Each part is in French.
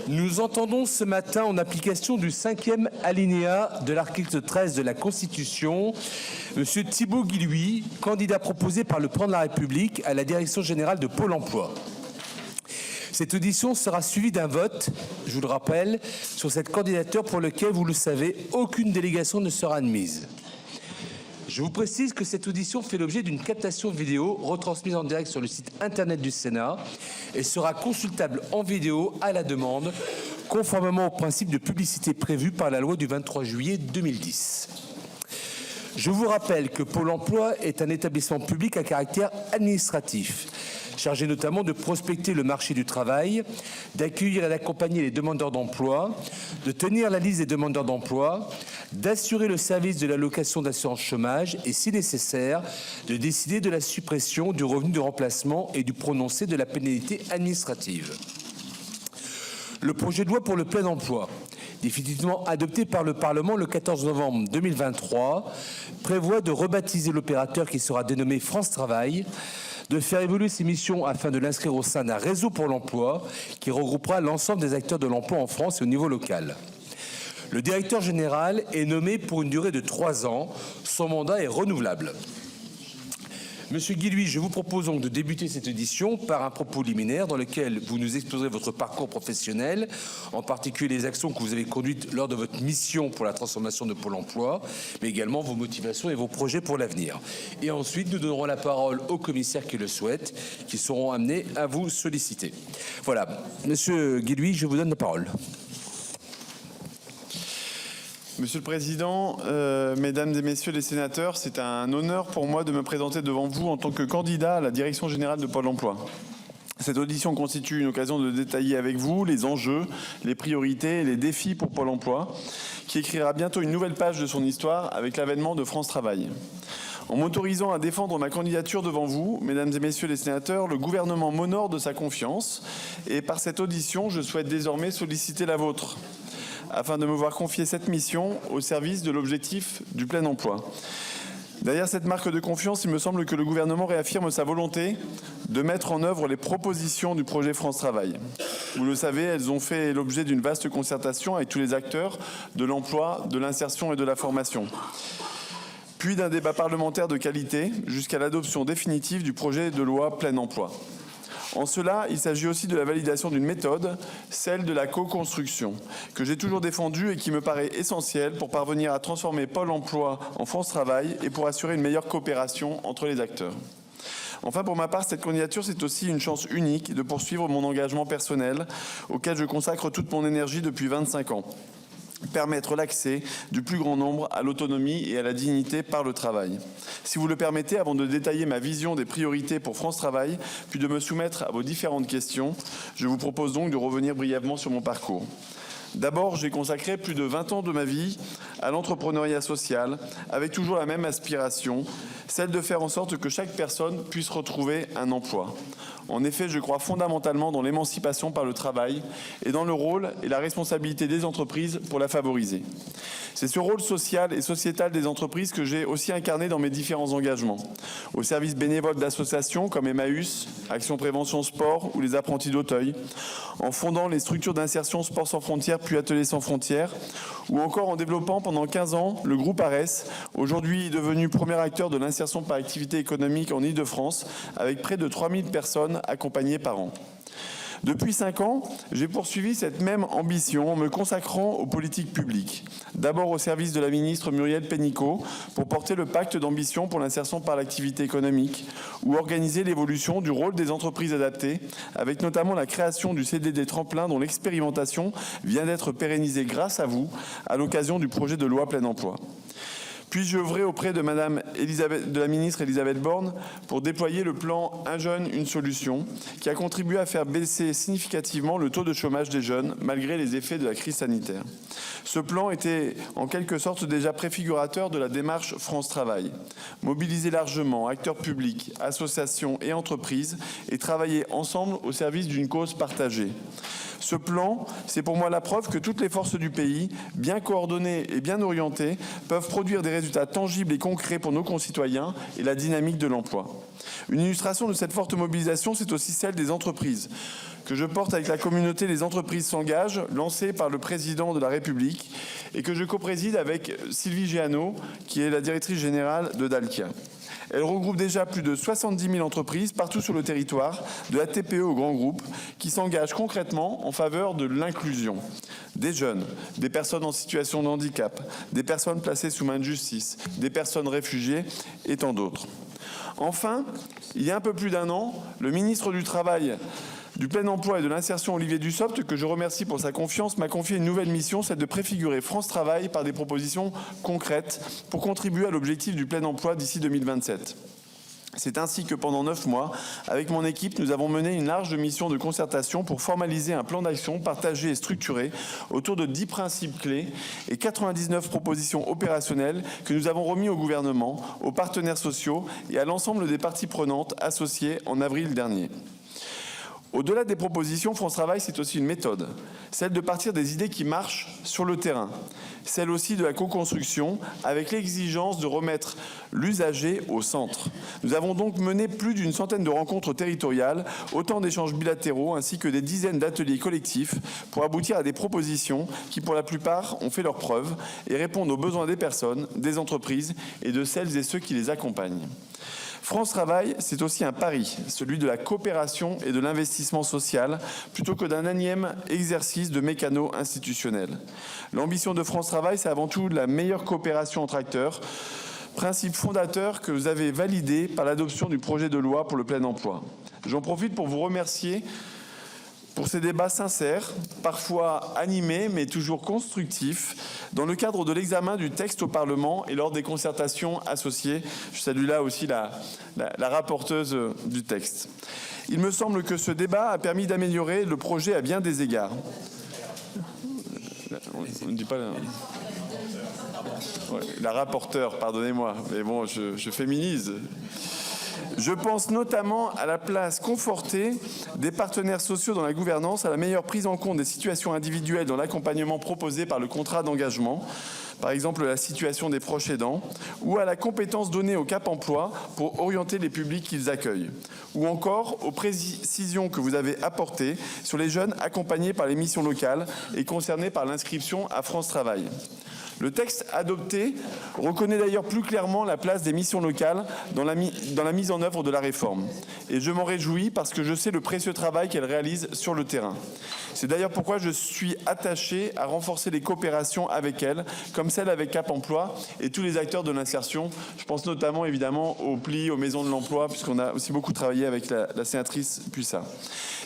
Nous entendons ce matin, en application du 5e alinéa de l'article 13 de la Constitution, M. Thibault Guilluy, candidat proposé par le Président de la République à la Direction générale de Pôle emploi. Cette audition sera suivie d'un vote, je vous le rappelle, sur cette candidature pour lequel, vous le savez, aucune délégation ne sera admise. Je vous précise que cette audition fait l'objet d'une captation vidéo retransmise en direct sur le site internet du Sénat et sera consultable en vidéo à la demande, conformément au principe de publicité prévu par la loi du 23 juillet 2010. Je vous rappelle que Pôle emploi est un établissement public à caractère administratif, chargé notamment de prospecter le marché du travail, d'accueillir et d'accompagner les demandeurs d'emploi, de tenir la liste des demandeurs d'emploi, d'assurer le service de l'allocation d'assurance chômage et, si nécessaire, de décider de la suppression du revenu de remplacement et du prononcé de la pénalité administrative. Le projet de loi pour le plein emploi, définitivement adopté par le Parlement le 14 novembre 2023, prévoit de rebaptiser l'opérateur qui sera dénommé France Travail, de faire évoluer ses missions afin de l'inscrire au sein d'un réseau pour l'emploi qui regroupera l'ensemble des acteurs de l'emploi en France et au niveau local. Le directeur général est nommé pour une durée de 3 ans. Son mandat est renouvelable. Monsieur Guilluy, je vous propose donc de débuter cette audition par un propos liminaire dans lequel vous nous exposerez votre parcours professionnel, en particulier les actions que vous avez conduites lors de votre mission pour la transformation de Pôle emploi, mais également vos motivations et vos projets pour l'avenir. Et ensuite, nous donnerons la parole aux commissaires qui le souhaitent, qui seront amenés à vous solliciter. Voilà. Monsieur Guilluy, je vous donne la parole. Monsieur le Président, Mesdames et Messieurs les sénateurs, c'est un honneur pour moi de me présenter devant vous en tant que candidat à la Direction générale de Pôle emploi. Cette audition constitue une occasion de détailler avec vous les enjeux, les priorités et les défis pour Pôle emploi, qui écrira bientôt une nouvelle page de son histoire avec l'avènement de France Travail. En m'autorisant à défendre ma candidature devant vous, Mesdames et Messieurs les sénateurs, le gouvernement m'honore de sa confiance et par cette audition, je souhaite désormais solliciter la vôtre, afin de me voir confier cette mission au service de l'objectif du plein emploi. Derrière cette marque de confiance, il me semble que le gouvernement réaffirme sa volonté de mettre en œuvre les propositions du projet France Travail. Vous le savez, elles ont fait l'objet d'une vaste concertation avec tous les acteurs de l'emploi, de l'insertion et de la formation, puis d'un débat parlementaire de qualité jusqu'à l'adoption définitive du projet de loi plein emploi. En cela, il s'agit aussi de la validation d'une méthode, celle de la co-construction, que j'ai toujours défendue et qui me paraît essentielle pour parvenir à transformer Pôle emploi en France Travail et pour assurer une meilleure coopération entre les acteurs. Enfin, pour ma part, cette candidature, c'est aussi une chance unique de poursuivre mon engagement personnel auquel je consacre toute mon énergie depuis 25 ans. Permettre l'accès du plus grand nombre à l'autonomie et à la dignité par le travail. Si vous le permettez, avant de détailler ma vision des priorités pour France Travail, puis de me soumettre à vos différentes questions, je vous propose donc de revenir brièvement sur mon parcours. D'abord, j'ai consacré plus de 20 ans de ma vie à l'entrepreneuriat social, avec toujours la même aspiration, celle de faire en sorte que chaque personne puisse retrouver un emploi. En effet, je crois fondamentalement dans l'émancipation par le travail et dans le rôle et la responsabilité des entreprises pour la favoriser. C'est ce rôle social et sociétal des entreprises que j'ai aussi incarné dans mes différents engagements, au service bénévole d'associations comme Emmaüs, Action Prévention Sport ou les Apprentis d'Auteuil, en fondant les structures d'insertion Sport sans frontières puis Ateliers sans frontières, ou encore en développant pendant 15 ans le groupe ARES, aujourd'hui devenu premier acteur de l'insertion par activité économique en Île-de-France, avec près de 3000 personnes accompagnées par an. Depuis 5 ans, j'ai poursuivi cette même ambition en me consacrant aux politiques publiques. D'abord au service de la ministre Muriel Pénicaud pour porter le pacte d'ambition pour l'insertion par l'activité économique ou organiser l'évolution du rôle des entreprises adaptées avec notamment la création du CDD tremplin dont l'expérimentation vient d'être pérennisée grâce à vous à l'occasion du projet de loi plein emploi. Puis j'ai œuvré auprès de la ministre Elisabeth Borne pour déployer le plan Un jeune, une solution qui a contribué à faire baisser significativement le taux de chômage des jeunes malgré les effets de la crise sanitaire. Ce plan était en quelque sorte déjà préfigurateur de la démarche France Travail. Mobiliser largement acteurs publics, associations et entreprises et travailler ensemble au service d'une cause partagée. Ce plan, c'est pour moi la preuve que toutes les forces du pays, bien coordonnées et bien orientées, peuvent produire des résultats tangibles et concrets pour nos concitoyens et la dynamique de l'emploi. Une illustration de cette forte mobilisation, c'est aussi celle des entreprises. que je porte avec la communauté Les entreprises s'engagent, lancée par le président de la République et que je co-préside avec Sylvie Géano, qui est la directrice générale de Dalkia. Elle regroupe déjà plus de 70 000 entreprises partout sur le territoire, de la TPE au grand groupe, qui s'engagent concrètement en faveur de l'inclusion des jeunes, des personnes en situation de handicap, des personnes placées sous main de justice, des personnes réfugiées et tant d'autres. Enfin, il y a un peu plus d'un an, le ministre du Travail, du Plein Emploi et de l'Insertion, Olivier Dussopt, que je remercie pour sa confiance, m'a confié une nouvelle mission, celle de préfigurer France Travail par des propositions concrètes pour contribuer à l'objectif du plein emploi d'ici 2027. C'est ainsi que pendant 9 mois, avec mon équipe, nous avons mené une large mission de concertation pour formaliser un plan d'action partagé et structuré autour de 10 principes clés et 99 propositions opérationnelles que nous avons remis au gouvernement, aux partenaires sociaux et à l'ensemble des parties prenantes associées en avril dernier. Au-delà des propositions, France Travail, c'est aussi une méthode, celle de partir des idées qui marchent sur le terrain, celle aussi de la co-construction, avec l'exigence de remettre l'usager au centre. Nous avons donc mené plus d'une centaine de rencontres territoriales, autant d'échanges bilatéraux, ainsi que des dizaines d'ateliers collectifs pour aboutir à des propositions qui, pour la plupart, ont fait leurs preuves et répondent aux besoins des personnes, des entreprises et de celles et ceux qui les accompagnent. France Travail, c'est aussi un pari, celui de la coopération et de l'investissement social, plutôt que d'un énième exercice de mécano institutionnel. L'ambition de France Travail, c'est avant tout la meilleure coopération entre acteurs, principe fondateur que vous avez validé par l'adoption du projet de loi pour le plein emploi. J'en profite pour vous remercier pour ces débats sincères, parfois animés, mais toujours constructifs, dans le cadre de l'examen du texte au Parlement et lors des concertations associées. Je salue là aussi la rapporteuse du texte. Il me semble que ce débat a permis d'améliorer le projet à bien des égards. On ne dit pas la rapporteure, pardonnez-moi, mais bon, je féminise. Je pense notamment à la place confortée des partenaires sociaux dans la gouvernance, à la meilleure prise en compte des situations individuelles dans l'accompagnement proposé par le contrat d'engagement, par exemple la situation des proches aidants, ou à la compétence donnée au Cap Emploi pour orienter les publics qu'ils accueillent, ou encore aux précisions que vous avez apportées sur les jeunes accompagnés par les missions locales et concernés par l'inscription à France Travail. Le texte adopté reconnaît d'ailleurs plus clairement la place des missions locales dans la mise en œuvre de la réforme. Et je m'en réjouis parce que je sais le précieux travail qu'elles réalisent sur le terrain. C'est d'ailleurs pourquoi je suis attaché à renforcer les coopérations avec elles, comme celle avec Cap Emploi et tous les acteurs de l'insertion. Je pense notamment évidemment aux PLI, aux maisons de l'emploi, puisqu'on a aussi beaucoup travaillé avec la sénatrice Puissat.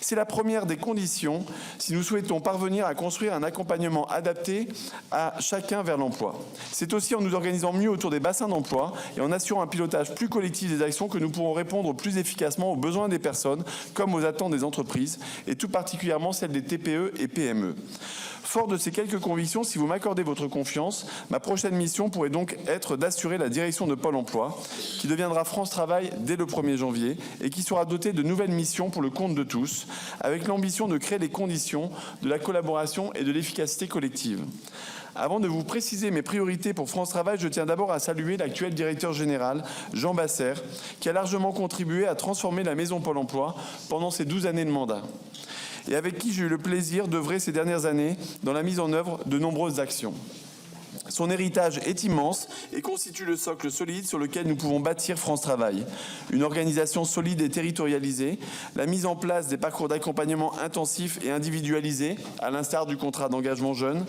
C'est la première des conditions si nous souhaitons parvenir à construire un accompagnement adapté à chacun vers l'emploi. C'est aussi en nous organisant mieux autour des bassins d'emploi et en assurant un pilotage plus collectif des actions que nous pourrons répondre plus efficacement aux besoins des personnes comme aux attentes des entreprises et tout particulièrement celles des TPE et PME. Fort de ces quelques convictions, si vous m'accordez votre confiance, ma prochaine mission pourrait donc être d'assurer la direction de Pôle emploi, qui deviendra France Travail dès le 1er janvier et qui sera dotée de nouvelles missions pour le compte de tous, avec l'ambition de créer les conditions de la collaboration et de l'efficacité collective. Avant de vous préciser mes priorités pour France Travail, je tiens d'abord à saluer l'actuel directeur général, Jean Basser, qui a largement contribué à transformer la maison Pôle emploi pendant ses 12 années de mandat, et avec qui j'ai eu le plaisir d'œuvrer ces dernières années dans la mise en œuvre de nombreuses actions. Son héritage est immense et constitue le socle solide sur lequel nous pouvons bâtir France Travail. Une organisation solide et territorialisée, la mise en place des parcours d'accompagnement intensifs et individualisés, à l'instar du contrat d'engagement jeune,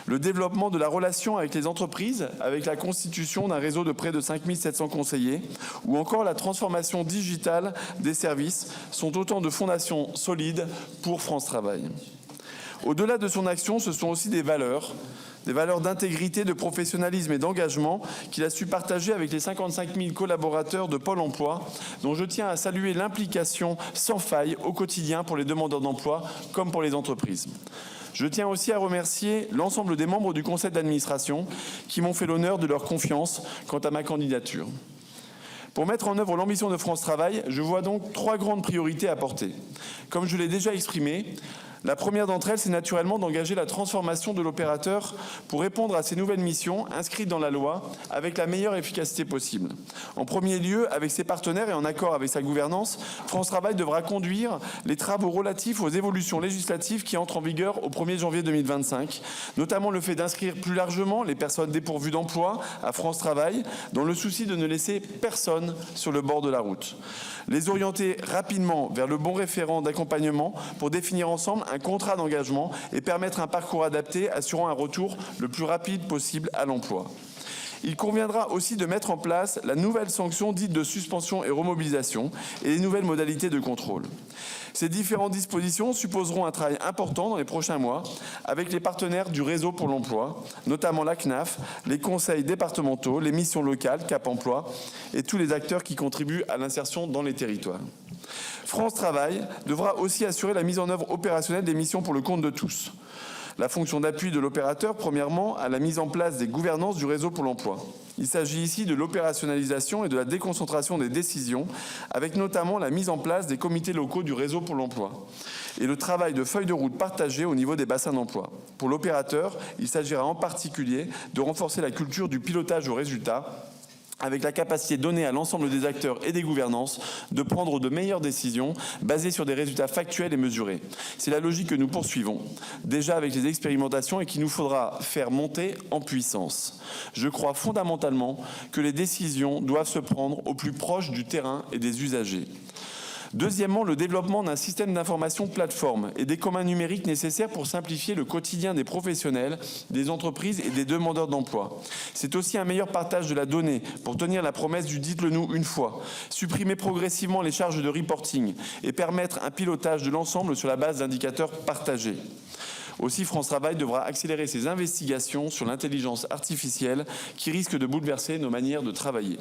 le développement de la relation avec les entreprises, avec la constitution d'un réseau de près de 5 700 conseillers, ou encore la transformation digitale des services, sont autant de fondations solides pour France Travail. Au-delà de son action, ce sont aussi des valeurs d'intégrité, de professionnalisme et d'engagement qu'il a su partager avec les 55 000 collaborateurs de Pôle emploi, dont je tiens à saluer l'implication sans faille au quotidien pour les demandeurs d'emploi comme pour les entreprises. Je tiens aussi à remercier l'ensemble des membres du conseil d'administration qui m'ont fait l'honneur de leur confiance quant à ma candidature. Pour mettre en œuvre l'ambition de France Travail, je vois donc 3 grandes priorités à porter. Comme je l'ai déjà exprimé, La première d'entre elles, c'est naturellement d'engager la transformation de l'opérateur pour répondre à ces nouvelles missions inscrites dans la loi avec la meilleure efficacité possible. En premier lieu, avec ses partenaires et en accord avec sa gouvernance, France Travail devra conduire les travaux relatifs aux évolutions législatives qui entrent en vigueur au 1er janvier 2025, notamment le fait d'inscrire plus largement les personnes dépourvues d'emploi à France Travail, dans le souci de ne laisser personne sur le bord de la route. Les orienter rapidement vers le bon référent d'accompagnement pour définir ensemble un contrat d'engagement et permettre un parcours adapté assurant un retour le plus rapide possible à l'emploi. Il conviendra aussi de mettre en place la nouvelle sanction dite de suspension et remobilisation et les nouvelles modalités de contrôle. Ces différentes dispositions supposeront un travail important dans les prochains mois avec les partenaires du réseau pour l'emploi, notamment la CNAF, les conseils départementaux, les missions locales, Cap Emploi et tous les acteurs qui contribuent à l'insertion dans les territoires. France Travail devra aussi assurer la mise en œuvre opérationnelle des missions pour le compte de tous. La fonction d'appui de l'opérateur, premièrement, à la mise en place des gouvernances du réseau pour l'emploi. Il s'agit ici de l'opérationnalisation et de la déconcentration des décisions, avec notamment la mise en place des comités locaux du réseau pour l'emploi et le travail de feuilles de route partagées au niveau des bassins d'emploi. Pour l'opérateur, il s'agira en particulier de renforcer la culture du pilotage au résultat, avec la capacité donnée à l'ensemble des acteurs et des gouvernances de prendre de meilleures décisions basées sur des résultats factuels et mesurés. C'est la logique que nous poursuivons, déjà avec les expérimentations et qu'il nous faudra faire monter en puissance. Je crois fondamentalement que les décisions doivent se prendre au plus proche du terrain et des usagers. Deuxièmement, le développement d'un système d'information plateforme et des communs numériques nécessaires pour simplifier le quotidien des professionnels, des entreprises et des demandeurs d'emploi. C'est aussi un meilleur partage de la donnée pour tenir la promesse du dites-le-nous une fois, supprimer progressivement les charges de reporting et permettre un pilotage de l'ensemble sur la base d'indicateurs partagés. Aussi, France Travail devra accélérer ses investigations sur l'intelligence artificielle qui risque de bouleverser nos manières de travailler.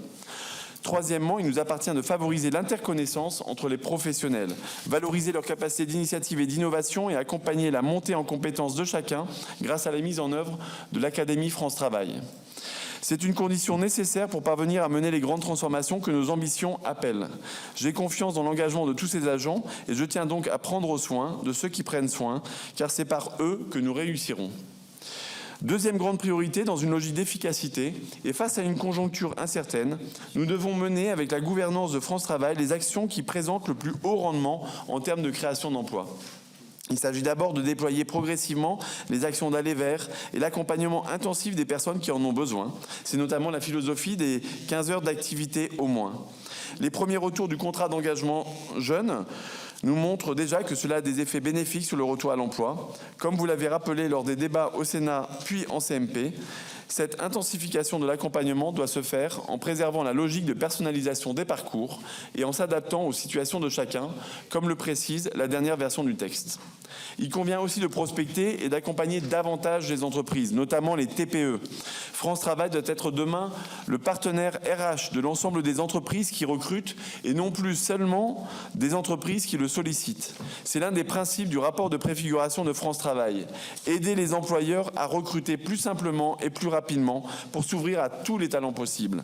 Troisièmement, il nous appartient de favoriser l'interconnaissance entre les professionnels, valoriser leur capacité d'initiative et d'innovation et accompagner la montée en compétences de chacun grâce à la mise en œuvre de l'Académie France Travail. C'est une condition nécessaire pour parvenir à mener les grandes transformations que nos ambitions appellent. J'ai confiance dans l'engagement de tous ces agents et je tiens donc à prendre soin de ceux qui prennent soin, car c'est par eux que nous réussirons. Deuxième grande priorité, dans une logique d'efficacité et face à une conjoncture incertaine, nous devons mener avec la gouvernance de France Travail les actions qui présentent le plus haut rendement en termes de création d'emplois. Il s'agit d'abord de déployer progressivement les actions d'aller vers et l'accompagnement intensif des personnes qui en ont besoin. C'est notamment la philosophie des 15 heures d'activité au moins. Les premiers retours du contrat d'engagement jeune nous montrent déjà que cela a des effets bénéfiques sur le retour à l'emploi. Comme vous l'avez rappelé lors des débats au Sénat puis en CMP, cette intensification de l'accompagnement doit se faire en préservant la logique de personnalisation des parcours et en s'adaptant aux situations de chacun, comme le précise la dernière version du texte. Il convient aussi de prospecter et d'accompagner davantage les entreprises, notamment les TPE. France Travail doit être demain le partenaire RH de l'ensemble des entreprises qui recrutent et non plus seulement des entreprises qui le sollicitent. C'est l'un des principes du rapport de préfiguration de France Travail. Aider les employeurs à recruter plus simplement et plus rapidement pour s'ouvrir à tous les talents possibles.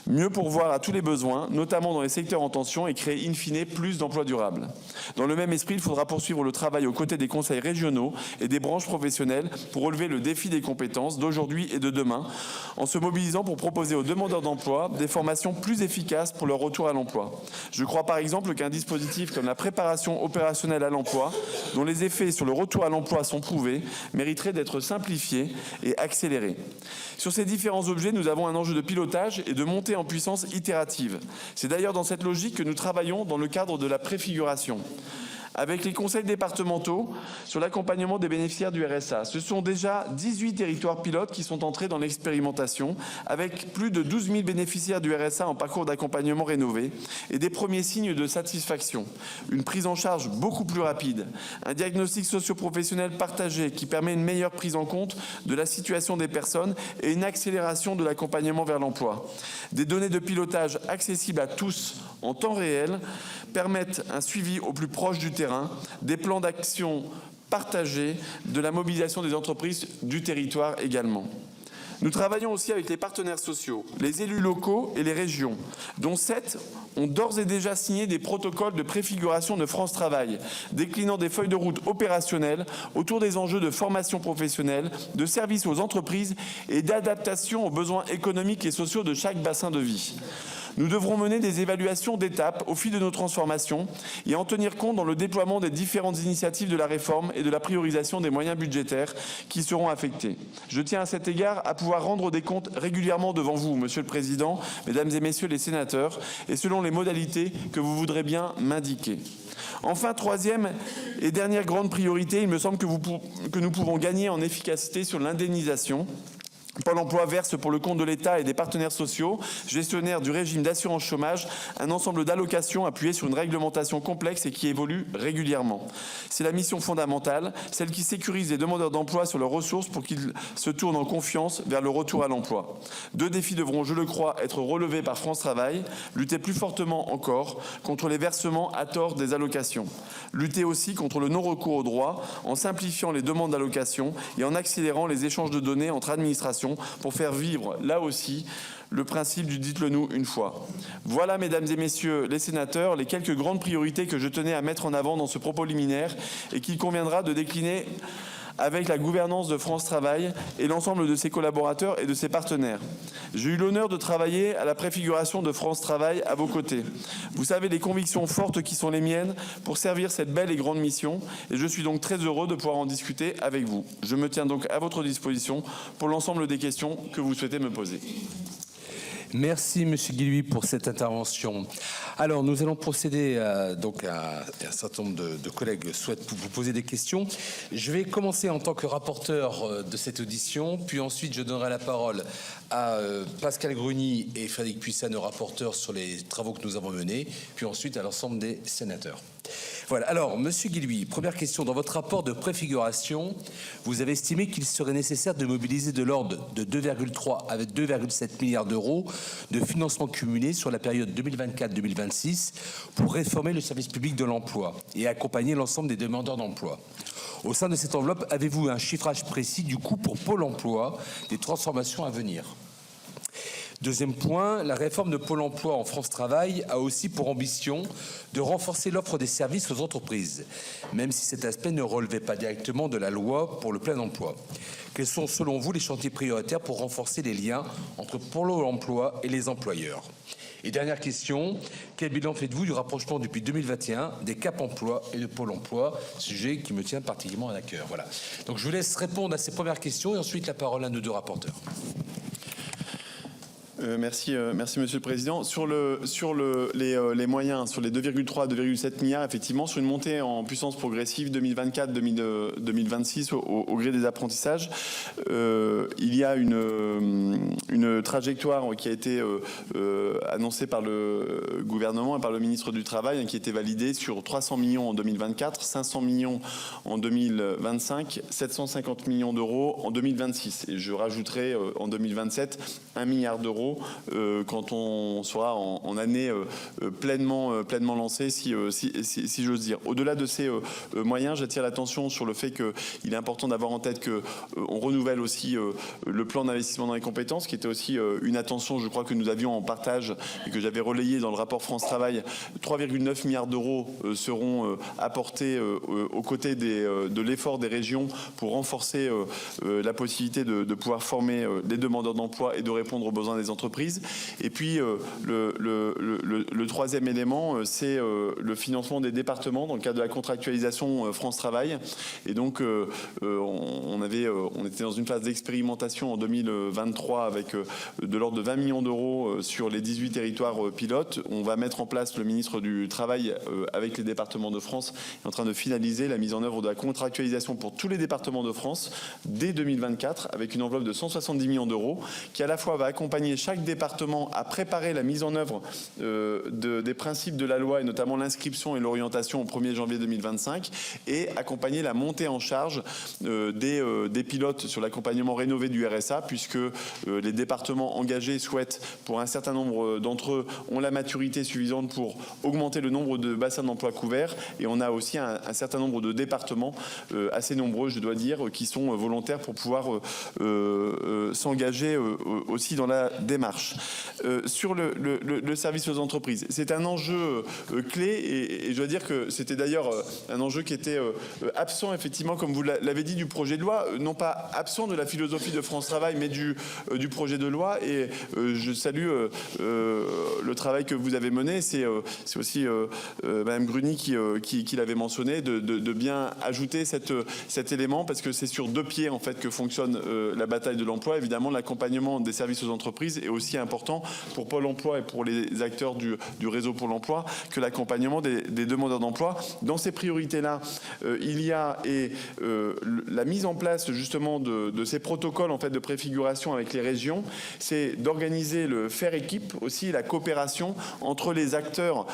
Mieux pourvoir à tous les besoins, notamment dans les secteurs en tension et créer in fine plus d'emplois durables. Dans le même esprit, il faudra poursuivre le travail aux côtés des conseils régionaux et des branches professionnelles pour relever le défi des compétences d'aujourd'hui et de demain en se mobilisant pour proposer aux demandeurs d'emploi des formations plus efficaces pour leur retour à l'emploi. Je crois par exemple qu'un dispositif comme la préparation opérationnelle à l'emploi, dont les effets sur le retour à l'emploi sont prouvés, mériterait d'être simplifié et accéléré. Sur ces différents objets, nous avons un enjeu de pilotage et de montée en puissance itérative. C'est d'ailleurs dans cette logique que nous travaillons dans le cadre de la préfiguration. Avec les conseils départementaux sur l'accompagnement des bénéficiaires du RSA. Ce sont déjà 18 territoires pilotes qui sont entrés dans l'expérimentation, avec plus de 12 000 bénéficiaires du RSA en parcours d'accompagnement rénové et des premiers signes de satisfaction. Une prise en charge beaucoup plus rapide, un diagnostic socio-professionnel partagé qui permet une meilleure prise en compte de la situation des personnes et une accélération de l'accompagnement vers l'emploi. Des données de pilotage accessibles à tous en temps réel permettent un suivi au plus proche du terrain, des plans d'action partagés, de la mobilisation des entreprises du territoire également. Nous travaillons aussi avec les partenaires sociaux, les élus locaux et les régions, dont 7 ont d'ores et déjà signé des protocoles de préfiguration de France Travail, déclinant des feuilles de route opérationnelles autour des enjeux de formation professionnelle, de services aux entreprises et d'adaptation aux besoins économiques et sociaux de chaque bassin de vie. Nous devrons mener des évaluations d'étapes au fil de nos transformations et en tenir compte dans le déploiement des différentes initiatives de la réforme et de la priorisation des moyens budgétaires qui seront affectés. Je tiens à cet égard à pouvoir rendre des comptes régulièrement devant vous, Monsieur le Président, Mesdames et Messieurs les sénateurs, et selon les modalités que vous voudrez bien m'indiquer. Enfin, troisième et dernière grande priorité, il me semble que nous pouvons gagner en efficacité sur l'indemnisation. Pôle emploi verse pour le compte de l'État et des partenaires sociaux, gestionnaires du régime d'assurance chômage, un ensemble d'allocations appuyées sur une réglementation complexe et qui évolue régulièrement. C'est la mission fondamentale, celle qui sécurise les demandeurs d'emploi sur leurs ressources pour qu'ils se tournent en confiance vers le retour à l'emploi. 2 défis devront, je le crois, être relevés par France Travail, lutter plus fortement encore contre les versements à tort des allocations. Lutter aussi contre le non-recours aux droits en simplifiant les demandes d'allocations et en accélérant les échanges de données entre administrations pour faire vivre, là aussi, le principe du « dites-le-nous une fois ». Voilà, mesdames et messieurs les sénateurs, les quelques grandes priorités que je tenais à mettre en avant dans ce propos liminaire et qu'il conviendra de décliner avec la gouvernance de France Travail et l'ensemble de ses collaborateurs et de ses partenaires. J'ai eu l'honneur de travailler à la préfiguration de France Travail à vos côtés. Vous savez les convictions fortes qui sont les miennes pour servir cette belle et grande mission et je suis donc très heureux de pouvoir en discuter avec vous. Je me tiens donc à votre disposition pour l'ensemble des questions que vous souhaitez me poser. Merci, Monsieur Guilhuy, pour cette intervention. Alors, nous allons procéder donc à un certain nombre de collègues souhaitent vous poser des questions. Je vais commencer en tant que rapporteur de cette audition, puis ensuite je donnerai la parole à Pascal Gruny et Frédéric Puissat, nos rapporteurs sur les travaux que nous avons menés, puis ensuite à l'ensemble des sénateurs. Voilà. Alors, Monsieur Guilhuy, première question. Dans votre rapport de préfiguration, vous avez estimé qu'il serait nécessaire de mobiliser de l'ordre de 2,3 à 2,7 milliards d'euros de financement cumulé sur la période 2024-2026 pour réformer le service public de l'emploi et accompagner l'ensemble des demandeurs d'emploi. Au sein de cette enveloppe, avez-vous un chiffrage précis du coût pour Pôle emploi des transformations à venir ? Deuxième point, la réforme de Pôle emploi en France Travail a aussi pour ambition de renforcer l'offre des services aux entreprises, même si cet aspect ne relevait pas directement de la loi pour le plein emploi. Quels sont selon vous les chantiers prioritaires pour renforcer les liens entre Pôle emploi et les employeurs ? Et dernière question, quel bilan faites-vous du rapprochement depuis 2021 des Cap Emploi et de Pôle emploi, sujet qui me tient particulièrement à cœur. Voilà. Donc je vous laisse répondre à ces premières questions et ensuite la parole à nos 2 rapporteurs. Merci Monsieur le Président. Sur les moyens, sur les 2,3 à 2,7 milliards, effectivement, sur une montée en puissance progressive 2024-2026 au gré des apprentissages, il y a une trajectoire qui a été annoncée par le gouvernement et par le ministre du Travail, qui a été validée sur 300 millions en 2024, 500 millions en 2025, 750 millions d'euros en 2026. Et je rajouterai en 2027 1 milliard d'euros quand on sera en année pleinement lancée, si j'ose dire. Au-delà de ces moyens, j'attire l'attention sur le fait qu'il est important d'avoir en tête qu'on renouvelle aussi le plan d'investissement dans les compétences, qui était aussi une attention, je crois, que nous avions en partage et que j'avais relayé dans le rapport France Travail. 3,9 milliards d'euros seront apportés aux côtés de l'effort des régions pour renforcer la possibilité de pouvoir former les demandeurs d'emploi et de répondre aux besoins des entreprises. Et puis le troisième élément, c'est le financement des départements dans le cadre de la contractualisation France Travail. Et donc on était dans une phase d'expérimentation en 2023 avec de l'ordre de 20 millions d'euros sur les 18 territoires pilotes. On va mettre en place, le ministre du Travail avec les départements de France est en train de finaliser la mise en œuvre de la contractualisation pour tous les départements de France dès 2024 avec une enveloppe de 170 millions d'euros qui à la fois va accompagner chaque chaque département à préparer la mise en œuvre des principes de la loi et notamment l'inscription et l'orientation au 1er janvier 2025 et accompagner la montée en charge des pilotes sur l'accompagnement rénové du RSA puisque les départements engagés souhaitent, pour un certain nombre d'entre eux, ont la maturité suffisante pour augmenter le nombre de bassins d'emploi couverts et on a aussi un certain nombre de départements, assez nombreux je dois dire, qui sont volontaires pour pouvoir s'engager aussi dans la démarche. Sur le service aux entreprises, c'est un enjeu clé et je dois dire que c'était d'ailleurs un enjeu qui était absent effectivement, comme vous l'avez dit, du projet de loi, non pas absent de la philosophie de France Travail, mais du projet de loi. Et je salue le travail que vous avez mené. C'est aussi Madame Gruny qui l'avait mentionné, de bien ajouter cet élément, parce que c'est sur deux pieds en fait que fonctionne la bataille de l'emploi. Évidemment, l'accompagnement des services aux entreprises est aussi important pour Pôle emploi et pour les acteurs du réseau Pôle emploi que l'accompagnement des demandeurs d'emploi. Dans ces priorités-là, il y a la mise en place justement de ces protocoles en fait de préfiguration avec les régions, c'est d'organiser le faire équipe aussi, la coopération entre les acteurs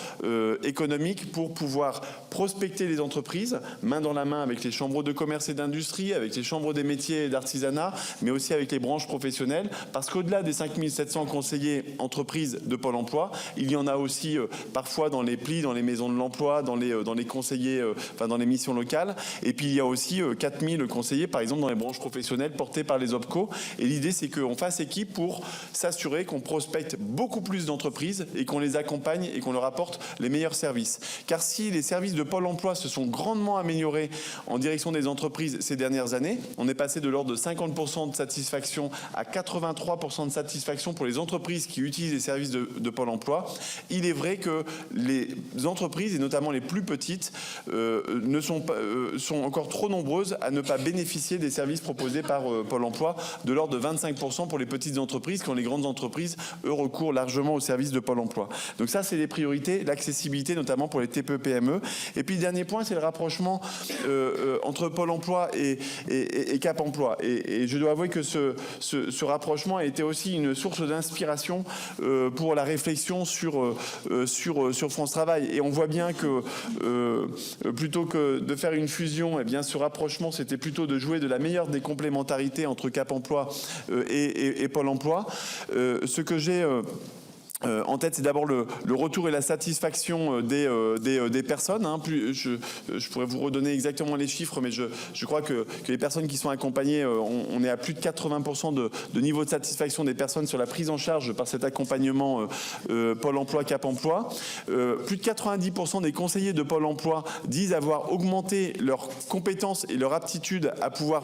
économiques pour pouvoir prospecter les entreprises main dans la main avec les chambres de commerce et d'industrie, avec les chambres des métiers et d'artisanat, mais aussi avec les branches professionnelles, parce qu'au-delà des 5700 conseillers entreprises de Pôle emploi, il y en a aussi parfois dans les plis, dans les maisons de l'emploi, dans les conseillers, dans les missions locales, et puis il y a aussi 4000 conseillers par exemple dans les branches professionnelles portées par les OPCO, et l'idée c'est qu'on fasse équipe pour s'assurer qu'on prospecte beaucoup plus d'entreprises et qu'on les accompagne et qu'on leur apporte les meilleurs services. Car si les services de Pôle emploi se sont grandement améliorés en direction des entreprises ces dernières années, on est passé de l'ordre de 50% de satisfaction à 83% de satisfaction pour les entreprises qui utilisent les services de Pôle emploi, il est vrai que les entreprises, et notamment les plus petites, sont encore trop nombreuses à ne pas bénéficier des services proposés par Pôle emploi, de l'ordre de 25% pour les petites entreprises, quand les grandes entreprises, eux, recourent largement aux services de Pôle emploi. Donc ça, c'est les priorités, l'accessibilité, notamment pour les TPE-PME. Et puis, le dernier point, c'est le rapprochement entre Pôle emploi et Cap emploi. Et je dois avouer que ce rapprochement a été aussi une source d'inspiration pour la réflexion sur France Travail. Et on voit bien que plutôt que de faire une fusion, eh bien, ce rapprochement, c'était plutôt de jouer de la meilleure des complémentarités entre Cap emploi et Pôle emploi. Ce que j'ai en tête, c'est d'abord le retour et la satisfaction des personnes. Je pourrais vous redonner exactement les chiffres, mais je crois que les personnes qui sont accompagnées, on est à plus de 80% de niveau de satisfaction des personnes sur la prise en charge par cet accompagnement Pôle emploi, Cap emploi. Plus de 90% des conseillers de Pôle emploi disent avoir augmenté leurs compétences et leur aptitude à pouvoir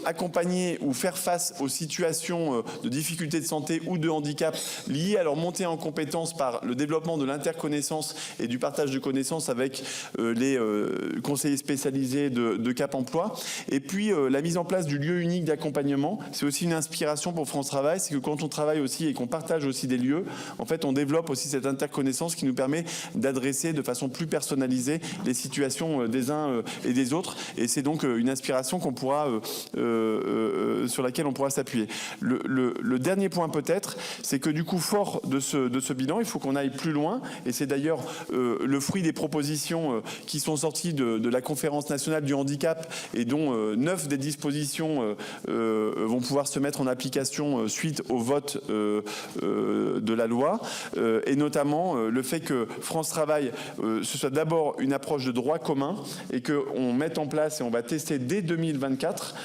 accompagner ou faire face aux situations de difficultés de santé ou de handicap liées à leur montée en compétences par le développement de l'interconnaissance et du partage de connaissances avec les conseillers spécialisés de Cap emploi. Et puis la mise en place du lieu unique d'accompagnement, c'est aussi une inspiration pour France Travail, c'est que quand on travaille aussi et qu'on partage aussi des lieux, en fait on développe aussi cette interconnaissance qui nous permet d'adresser de façon plus personnalisée les situations des uns et des autres, et c'est donc une inspiration qu'on pourra sur laquelle on pourra s'appuyer. Le dernier point peut-être, c'est que du coup, fort de ce bilan, il faut qu'on aille plus loin, et c'est d'ailleurs le fruit des propositions qui sont sorties de la conférence nationale du handicap, et dont 9 des dispositions vont pouvoir se mettre en application suite au vote de la loi, et notamment le fait que France Travail, ce soit d'abord une approche de droit commun, et qu'on mette en place, et on va tester dès 2024,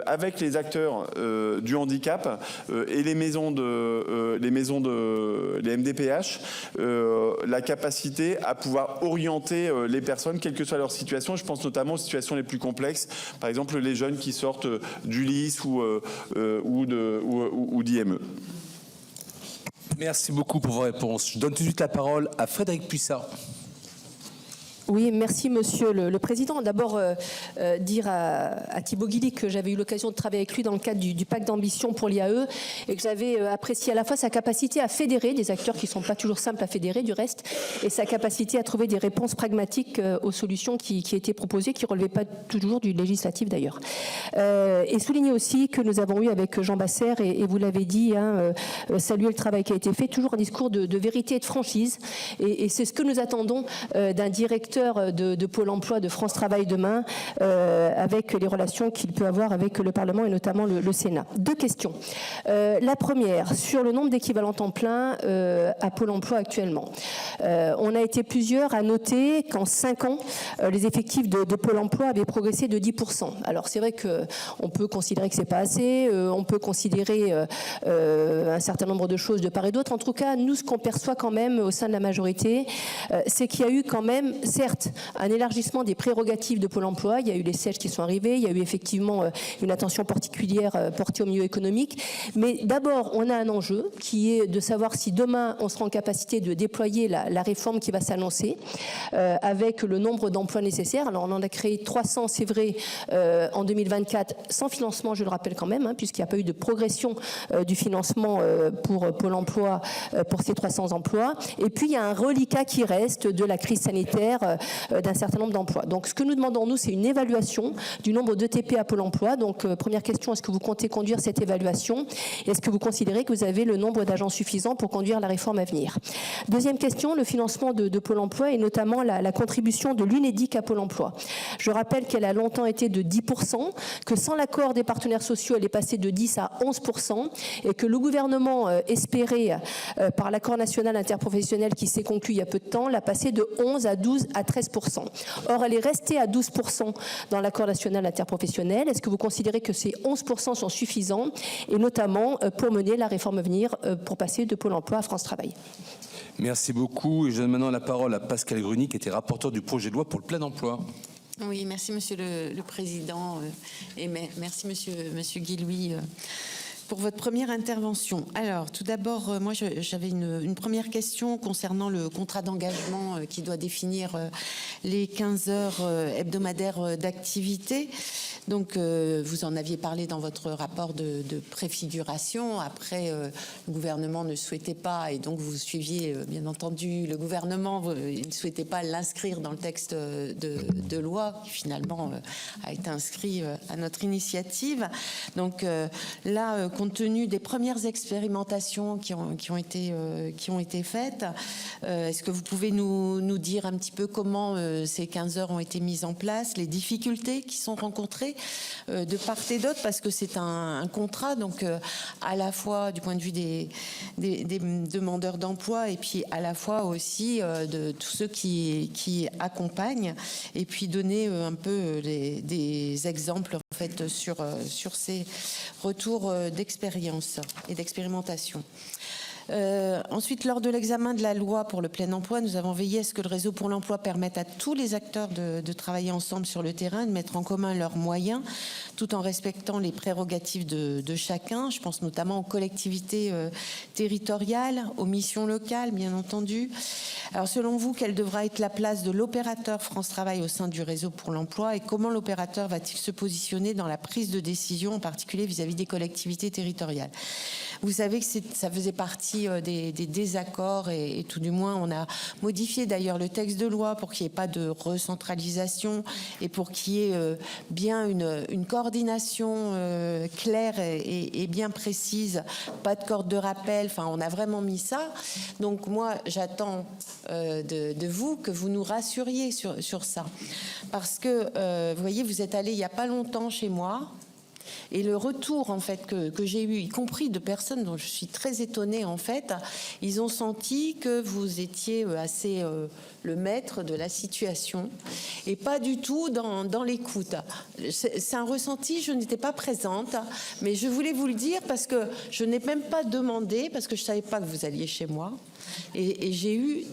avec les acteurs du handicap et les MDPH, la capacité à pouvoir orienter les personnes, quelle que soit leur situation. Je pense notamment aux situations les plus complexes, par exemple les jeunes qui sortent du LIS ou d'IME. Merci beaucoup pour vos réponses. Je donne tout de suite la parole à Frédéric Puissat. Oui, merci Monsieur le Président. D'abord, dire à Thibaut Guilly que j'avais eu l'occasion de travailler avec lui dans le cadre du pacte d'ambition pour l'IAE et que j'avais apprécié à la fois sa capacité à fédérer des acteurs qui ne sont pas toujours simples à fédérer du reste et sa capacité à trouver des réponses pragmatiques aux solutions qui étaient proposées, qui ne relevaient pas toujours du législatif d'ailleurs. Et souligner aussi que nous avons eu avec Jean Basser, et vous l'avez dit, saluer le travail qui a été fait, toujours un discours de vérité et de franchise. Et c'est ce que nous attendons d'un directeur de Pôle emploi de France Travail demain, avec les relations qu'il peut avoir avec le Parlement et notamment le Sénat. Deux questions. La première, sur le nombre d'équivalents temps plein à Pôle emploi actuellement. On a été plusieurs à noter qu'en 5 ans, les effectifs de Pôle emploi avaient progressé de 10%. Alors c'est vrai qu'on peut considérer que c'est pas assez, on peut considérer un certain nombre de choses de part et d'autre. En tout cas, nous, ce qu'on perçoit quand même au sein de la majorité, c'est qu'il y a eu quand même, certes, un élargissement des prérogatives de Pôle emploi. Il y a eu les sièges qui sont arrivés, il y a eu effectivement une attention particulière portée au milieu économique. Mais d'abord, on a un enjeu qui est de savoir si demain, on sera en capacité de déployer la réforme qui va s'annoncer avec le nombre d'emplois nécessaires. Alors, on en a créé 300, c'est vrai, en 2024, sans financement, je le rappelle quand même, puisqu'il n'y a pas eu de progression du financement pour Pôle emploi pour ces 300 emplois. Et puis, il y a un reliquat qui reste de la crise sanitaire d'un certain nombre d'emplois. Donc, ce que nous demandons, nous, c'est une évaluation du nombre d'ETP à Pôle emploi. Donc, première question, est-ce que vous comptez conduire cette évaluation? Est-ce que vous considérez que vous avez le nombre d'agents suffisant pour conduire la réforme à venir? Deuxième question, le financement de Pôle emploi et notamment la contribution de l'UNEDIC à Pôle emploi. Je rappelle qu'elle a longtemps été de 10%, que sans l'accord des partenaires sociaux, elle est passée de 10 à 11% et que le gouvernement espérait, par l'accord national interprofessionnel qui s'est conclu il y a peu de temps, l'a passée de 11 à 12 à 13%. Or, elle est restée à 12% dans l'accord national interprofessionnel. Est-ce que vous considérez que ces 11% sont suffisants et notamment pour mener la réforme à venir pour passer de Pôle emploi à France Travail? Merci beaucoup. Et je donne maintenant la parole à Pascal Gruny, qui était rapporteur du projet de loi pour le plein emploi. Oui, merci Monsieur le Président et merci Monsieur Guillouis pour votre première intervention. Alors, tout d'abord, moi, j'avais une première question concernant le contrat d'engagement qui doit définir les 15 heures hebdomadaires d'activité. Donc, vous en aviez parlé dans votre rapport de préfiguration. Après, le gouvernement ne souhaitait pas, et donc vous suiviez, bien entendu, le gouvernement il ne souhaitait pas l'inscrire dans le texte de loi, qui finalement a été inscrit à notre initiative. Donc là, compte tenu des premières expérimentations qui ont été faites, est-ce que vous pouvez nous dire un petit peu comment ces 15 heures ont été mises en place, les difficultés qui sont rencontrées de part et d'autre, parce que c'est un contrat, donc à la fois du point de vue des demandeurs d'emploi et puis à la fois aussi de tous ceux qui accompagnent, et puis donner un peu des exemples en fait sur ces retours d'expérience et d'expérimentation. Ensuite, lors de l'examen de la loi pour le plein emploi, nous avons veillé à ce que le réseau pour l'emploi permette à tous les acteurs de travailler ensemble sur le terrain, de mettre en commun leurs moyens, tout en respectant les prérogatives de chacun. Je pense notamment aux collectivités territoriales, aux missions locales, bien entendu. Alors, selon vous, quelle devra être la place de l'opérateur France Travail au sein du réseau pour l'emploi et comment l'opérateur va-t-il se positionner dans la prise de décision, en particulier vis-à-vis des collectivités territoriales? Vous savez que ça faisait partie des désaccords et tout du moins on a modifié d'ailleurs le texte de loi pour qu'il n'y ait pas de recentralisation et pour qu'il y ait bien une coordination claire et bien précise, pas de corde de rappel, enfin on a vraiment mis ça. Donc moi j'attends de vous que vous nous rassuriez sur ça, parce que vous voyez, vous êtes allé il n'y a pas longtemps chez moi. Et le retour en fait que j'ai eu, y compris de personnes dont je suis très étonnée en fait, ils ont senti que vous étiez assez le maître de la situation et pas du tout dans l'écoute. C'est un ressenti, je n'étais pas présente, mais je voulais vous le dire parce que je n'ai même pas demandé, parce que je savais pas que vous alliez chez moi. Et j'ai eu,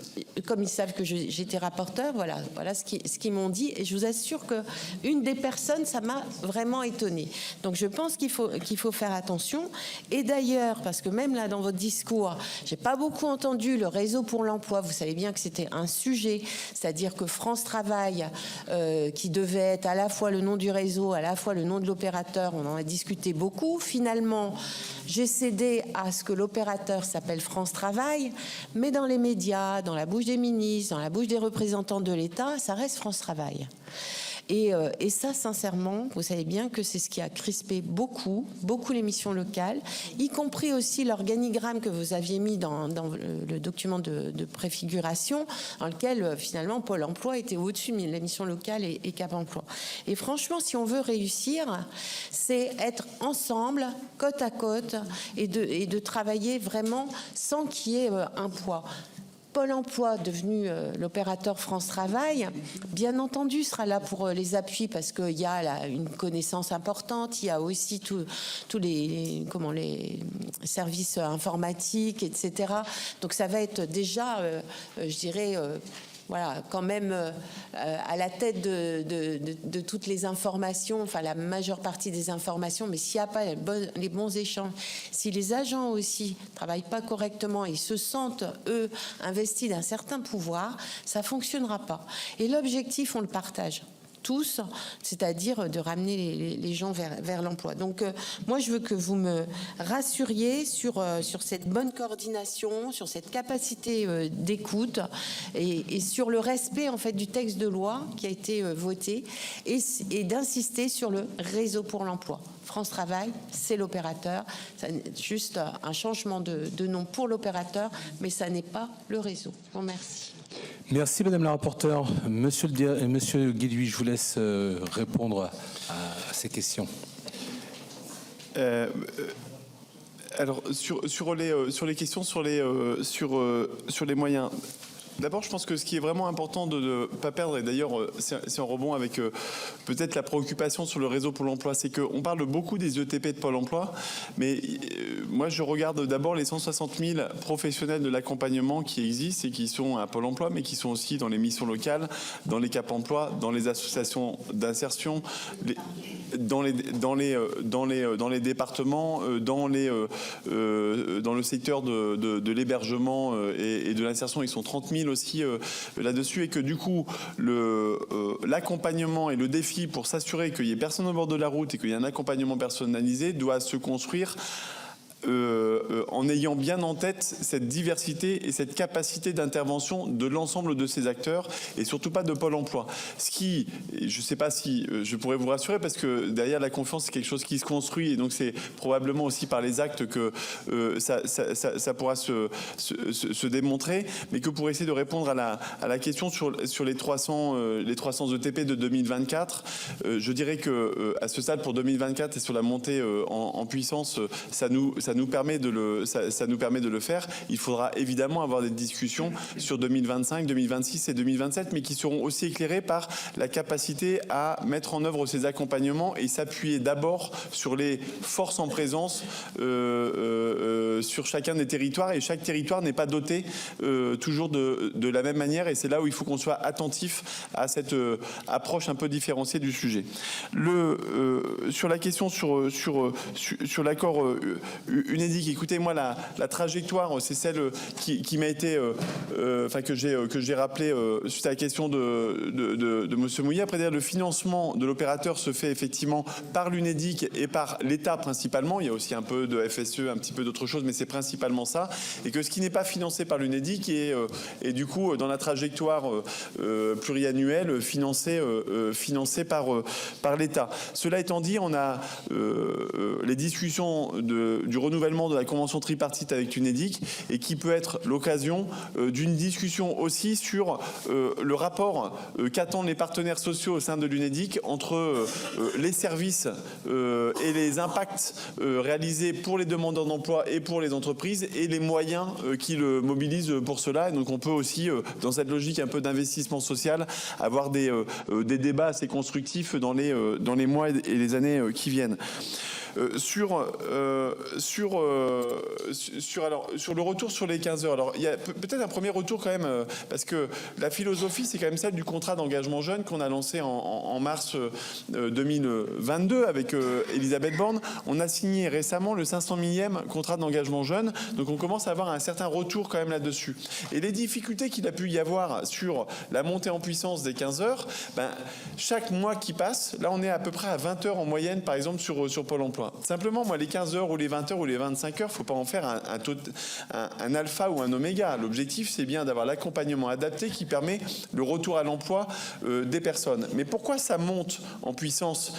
comme ils savent que j'étais rapporteur, voilà ce qu'ils m'ont dit. Et je vous assure qu'une des personnes, ça m'a vraiment étonnée. Donc je pense qu'il faut faire attention. Et d'ailleurs, parce que même là dans votre discours, j'ai pas beaucoup entendu le réseau pour l'emploi. Vous savez bien que c'était un sujet, c'est-à-dire que France Travail, qui devait être à la fois le nom du réseau, à la fois le nom de l'opérateur, on en a discuté beaucoup. Finalement, j'ai cédé à ce que l'opérateur s'appelle France Travail, mais dans les médias, dans la bouche des ministres, dans la bouche des représentants de l'État, ça reste France Travail. Et ça, sincèrement, vous savez bien que c'est ce qui a crispé beaucoup les missions locales, y compris aussi l'organigramme que vous aviez mis dans le document de préfiguration, dans lequel, finalement, Pôle emploi était au-dessus de la mission locale et Cap emploi. Et franchement, si on veut réussir, c'est être ensemble, côte à côte, et de travailler vraiment sans qu'il y ait un poids. Pôle emploi, devenu l'opérateur France Travail, bien entendu sera là pour les appuis parce qu'il y a une connaissance importante, il y a aussi tous les services informatiques, etc. Donc ça va être déjà, je dirais, voilà, quand même à la tête de toutes les informations, enfin la majeure partie des informations, mais s'il n'y a pas les bons échanges, si les agents aussi ne travaillent pas correctement et se sentent, eux, investis d'un certain pouvoir, ça ne fonctionnera pas. Et l'objectif, on le partage tous, c'est-à-dire de ramener les gens vers l'emploi. Donc moi je veux que vous me rassuriez sur cette bonne coordination, sur cette capacité d'écoute et sur le respect en fait du texte de loi qui a été voté et d'insister sur le réseau pour l'emploi. France Travail, c'est l'opérateur, c'est juste un changement de nom pour l'opérateur, mais ça n'est pas le réseau. Je vous remercie. Merci Madame la rapporteure. Monsieur Guilhuy, je vous laisse répondre à ces questions. Alors sur les questions sur les moyens. D'abord, je pense que ce qui est vraiment important de ne pas perdre, et d'ailleurs c'est en rebond avec peut-être la préoccupation sur le réseau Pôle emploi, c'est qu'on parle beaucoup des ETP de Pôle emploi, mais moi je regarde d'abord les 160 000 professionnels de l'accompagnement qui existent et qui sont à Pôle emploi, mais qui sont aussi dans les missions locales, dans les Cap emploi, dans les associations d'insertion, dans les départements, dans le secteur de l'hébergement et de l'insertion, ils sont 30 000 aussi là-dessus, et que du coup l'accompagnement et le défi pour s'assurer qu'il n'y ait personne au bord de la route et qu'il y ait un accompagnement personnalisé doit se construire en ayant bien en tête cette diversité et cette capacité d'intervention de l'ensemble de ces acteurs et surtout pas de Pôle emploi. Ce qui, je ne sais pas si je pourrais vous rassurer, parce que derrière la confiance c'est quelque chose qui se construit, et donc c'est probablement aussi par les actes que ça pourra se démontrer, mais que pour essayer de répondre à la question sur les 300 ETP de 2024, je dirais que à ce stade pour 2024 et sur la montée en puissance, ça nous permet de le faire. Il faudra évidemment avoir des discussions sur 2025, 2026 et 2027, mais qui seront aussi éclairées par la capacité à mettre en œuvre ces accompagnements et s'appuyer d'abord sur les forces en présence sur chacun des territoires. Et chaque territoire n'est pas doté toujours de la même manière, et c'est là où il faut qu'on soit attentif à cette approche un peu différenciée du sujet. Sur la question sur l'accord UNEDIC, écoutez, moi la trajectoire, c'est celle qui m'a été, que j'ai rappelé suite à la question de Monsieur Mouillet. Après, le financement de l'opérateur se fait effectivement par l'UNEDIC et par l'État principalement. Il y a aussi un peu de FSE, un petit peu d'autres choses, mais c'est principalement ça. Et que ce qui n'est pas financé par l'UNEDIC est du coup dans la trajectoire pluriannuelle financé par l'État. Cela étant dit, on a les discussions du renouvellement de la convention tripartite avec l'UNEDIC, et qui peut être l'occasion d'une discussion aussi sur le rapport qu'attendent les partenaires sociaux au sein de l'UNEDIC entre les services et les impacts réalisés pour les demandeurs d'emploi et pour les entreprises, et les moyens qu'ils mobilisent pour cela. Et donc on peut aussi, dans cette logique un peu d'investissement social, avoir des débats assez constructifs dans les mois et les années qui viennent. Sur le retour sur les 15 heures, alors il y a peut-être un premier retour quand même, parce que la philosophie, c'est quand même celle du contrat d'engagement jeune qu'on a lancé en mars 2022 avec Elisabeth Borne. On a signé récemment le 500 millième contrat d'engagement jeune, donc on commence à avoir un certain retour quand même là-dessus. Et les difficultés qu'il a pu y avoir sur la montée en puissance des 15 heures, chaque mois qui passe, là on est à peu près à 20 heures en moyenne, par exemple sur Pôle emploi. Simplement, moi, les 15 heures ou les 20 heures ou les 25 heures, il ne faut pas en faire un alpha ou un oméga. L'objectif, c'est bien d'avoir l'accompagnement adapté qui permet le retour à l'emploi des personnes. Mais pourquoi ça monte en puissance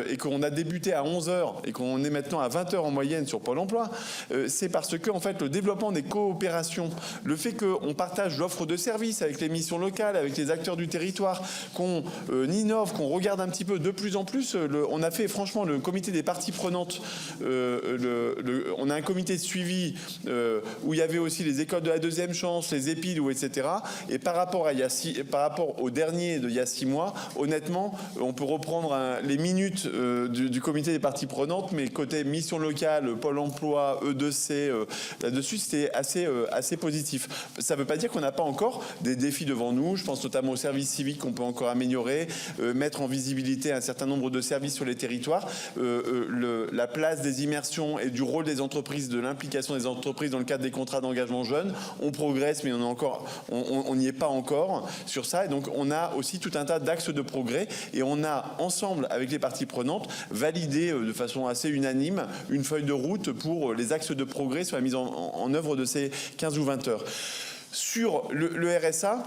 et qu'on a débuté à 11 heures et qu'on est maintenant à 20 heures en moyenne sur Pôle emploi? C'est parce que, en fait, le développement des coopérations, le fait qu'on partage l'offre de services avec les missions locales, avec les acteurs du territoire, qu'on innove, qu'on regarde un petit peu de plus en plus. On a fait franchement le comité des parties prenantes. On a un comité de suivi où il y avait aussi les écoles de la deuxième chance, les EPID, etc. Et par rapport au dernier d'il y a 6 mois, honnêtement, on peut reprendre les minutes du comité des parties prenantes, mais côté mission locale, Pôle emploi, E2C, là-dessus, c'était assez positif. Ça ne veut pas dire qu'on n'a pas encore des défis devant nous. Je pense notamment au service civique qu'on peut encore améliorer, mettre en visibilité un certain nombre de services sur les territoires, la place des immersions et du rôle des entreprises, de l'implication des entreprises dans le cadre des contrats d'engagement jeunes. On progresse, mais on n'y est pas encore sur ça. Et donc, on a aussi tout un tas d'axes de progrès. Et on a, ensemble, avec les parties prenantes, validé de façon assez unanime une feuille de route pour les axes de progrès sur la mise en œuvre de ces 15 ou 20 heures. Sur le RSA,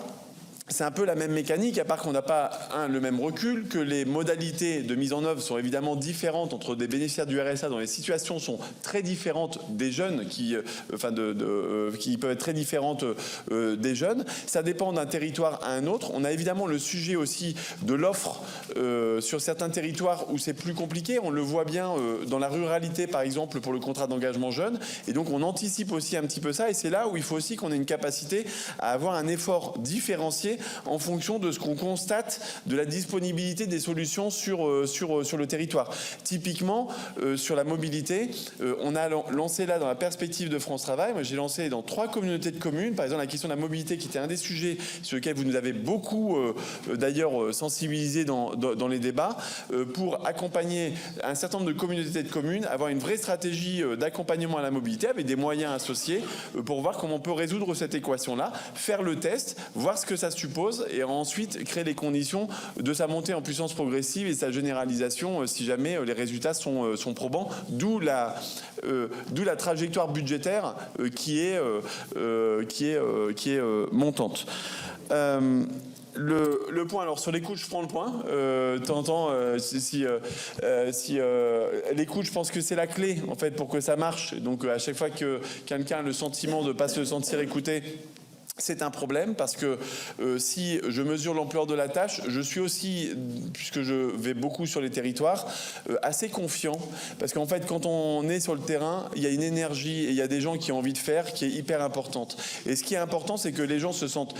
c'est un peu la même mécanique, à part qu'on n'a pas le même recul, que les modalités de mise en œuvre sont évidemment différentes entre des bénéficiaires du RSA dont les situations sont très différentes des jeunes, qui peuvent être très différentes des jeunes. Ça dépend d'un territoire à un autre. On a évidemment le sujet aussi de l'offre sur certains territoires où c'est plus compliqué. On le voit bien dans la ruralité, par exemple, pour le contrat d'engagement jeune. Et donc, on anticipe aussi un petit peu ça. Et c'est là où il faut aussi qu'on ait une capacité à avoir un effort différencié en fonction de ce qu'on constate de la disponibilité des solutions sur le territoire. Typiquement, sur la mobilité, on a lancé là dans la perspective de France Travail, moi j'ai lancé dans 3 communautés de communes, par exemple la question de la mobilité qui était un des sujets sur lesquels vous nous avez beaucoup d'ailleurs sensibilisés dans les débats, pour accompagner un certain nombre de communautés de communes, avoir une vraie stratégie d'accompagnement à la mobilité avec des moyens associés pour voir comment on peut résoudre cette équation-là, faire le test, voir ce que ça suppose et ensuite créer les conditions de sa montée en puissance progressive et sa généralisation si jamais les résultats sont probants, d'où la trajectoire budgétaire qui est montante. Le point, alors sur les coûts, je prends le point. Les coûts, je pense que c'est la clé en fait pour que ça marche. Donc à chaque fois que quelqu'un a le sentiment de ne pas se sentir écouté, c'est un problème parce que si je mesure l'ampleur de la tâche, je suis aussi, puisque je vais beaucoup sur les territoires, assez confiant. Parce qu'en fait, quand on est sur le terrain, il y a une énergie et il y a des gens qui ont envie de faire qui est hyper importante. Et ce qui est important, c'est que les gens se sentent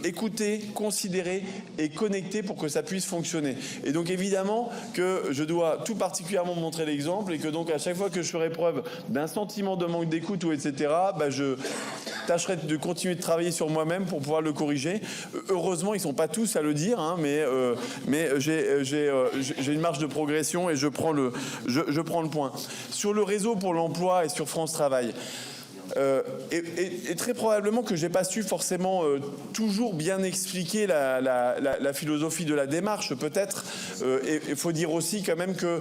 écoutés, considérés et connectés pour que ça puisse fonctionner. Et donc évidemment que je dois tout particulièrement montrer l'exemple et que donc à chaque fois que je ferai preuve d'un sentiment de manque d'écoute ou etc., je tâcherai de continuer de travailler sur moi-même pour pouvoir le corriger. Heureusement, ils ne sont pas tous à le dire, hein, mais j'ai une marge de progression et je prends le point. Sur le réseau pour l'emploi et sur France Travail, et très probablement que j'ai pas su forcément toujours bien expliquer la philosophie de la démarche, peut-être. Et il faut dire aussi quand même que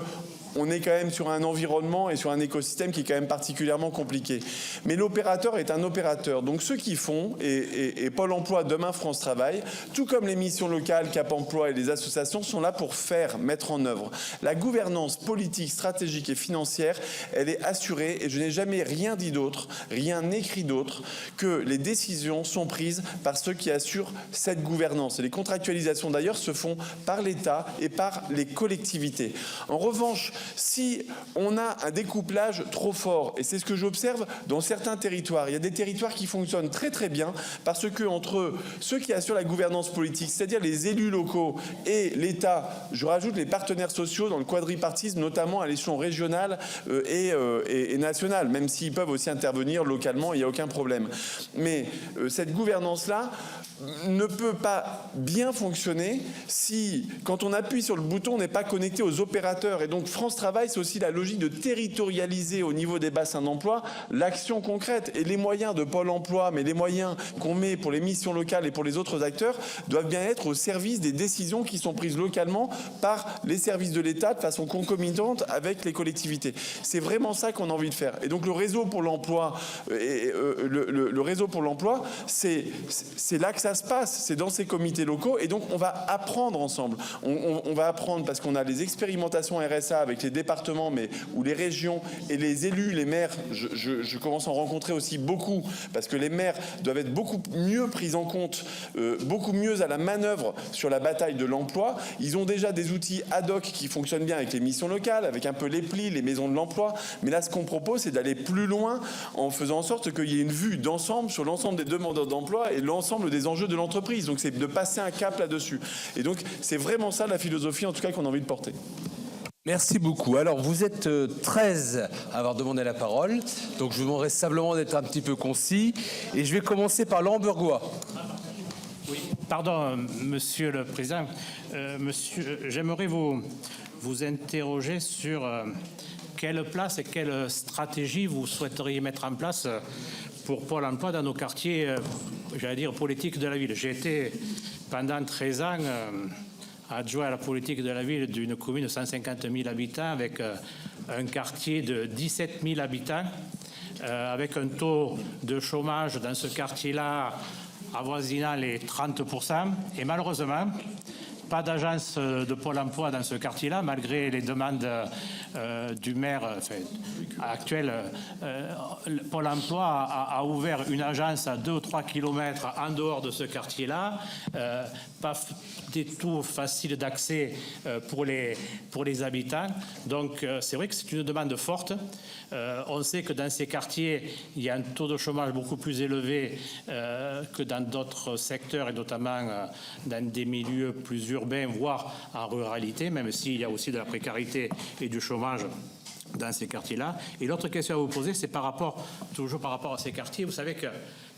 on est quand même sur un environnement et sur un écosystème qui est quand même particulièrement compliqué. Mais l'opérateur est un opérateur. Donc ceux qui font, et Pôle emploi, demain France Travail, tout comme les missions locales, Cap emploi et les associations sont là pour mettre en œuvre. La gouvernance politique, stratégique et financière, elle est assurée et je n'ai jamais rien dit d'autre, rien écrit d'autre que les décisions sont prises par ceux qui assurent cette gouvernance. Et les contractualisations d'ailleurs se font par l'État et par les collectivités. En revanche, si on a un découplage trop fort, et c'est ce que j'observe dans certains territoires. Il y a des territoires qui fonctionnent très très bien parce que entre ceux qui assurent la gouvernance politique, c'est-à-dire les élus locaux et l'État, je rajoute les partenaires sociaux dans le quadripartisme, notamment à l'échelon régional et national, même s'ils peuvent aussi intervenir localement, il n'y a aucun problème. Mais cette gouvernance-là ne peut pas bien fonctionner si, quand on appuie sur le bouton, on n'est pas connecté aux opérateurs. Et donc France Travail, c'est aussi la logique de territorialiser au niveau des bassins d'emploi l'action concrète. Et les moyens de Pôle emploi, mais les moyens qu'on met pour les missions locales et pour les autres acteurs, doivent bien être au service des décisions qui sont prises localement par les services de l'État de façon concomitante avec les collectivités. C'est vraiment ça qu'on a envie de faire. Et donc le réseau pour l'emploi, le réseau pour l'emploi, c'est là que ça se passe, c'est dans ces comités locaux. Et donc on va apprendre ensemble. On va apprendre parce qu'on a les expérimentations RSA avec les départements, mais où les régions et les élus, les maires, je commence à en rencontrer aussi beaucoup, parce que les maires doivent être beaucoup mieux pris en compte, beaucoup mieux à la manœuvre sur la bataille de l'emploi. Ils ont déjà des outils ad hoc qui fonctionnent bien avec les missions locales, avec un peu les plis, les maisons de l'emploi. Mais là, ce qu'on propose, c'est d'aller plus loin en faisant en sorte qu'il y ait une vue d'ensemble sur l'ensemble des demandeurs d'emploi et l'ensemble des enjeux de l'entreprise. Donc c'est de passer un cap là-dessus. Et donc c'est vraiment ça la philosophie, en tout cas, qu'on a envie de porter. Merci beaucoup. Alors, vous êtes 13 à avoir demandé la parole. Donc, je vous demanderai simplement d'être un petit peu concis. Et je vais commencer par Laurent Burgois. Oui, pardon, Monsieur le Président. J'aimerais vous interroger sur quelle place et quelle stratégie vous souhaiteriez mettre en place pour Pôle emploi dans nos quartiers, j'allais dire, politiques de la ville. J'ai été pendant 13 ans adjoint à la politique de la ville d'une commune de 150 000 habitants avec un quartier de 17 000 habitants, avec un taux de chômage dans ce quartier-là avoisinant les 30%. Et malheureusement, pas d'agence de Pôle emploi dans ce quartier-là, malgré les demandes du maire actuel. Pôle emploi a ouvert une agence à 2 ou 3 kilomètres en dehors de ce quartier-là. Pas des tout faciles d'accès pour les habitants. Donc c'est vrai que c'est une demande forte. On sait que dans ces quartiers, il y a un taux de chômage beaucoup plus élevé que dans d'autres secteurs, et notamment dans des milieux plus urbains, voire en ruralité, même s'il y a aussi de la précarité et du chômage dans ces quartiers-là. Et l'autre question à vous poser, c'est toujours par rapport à ces quartiers. Vous savez que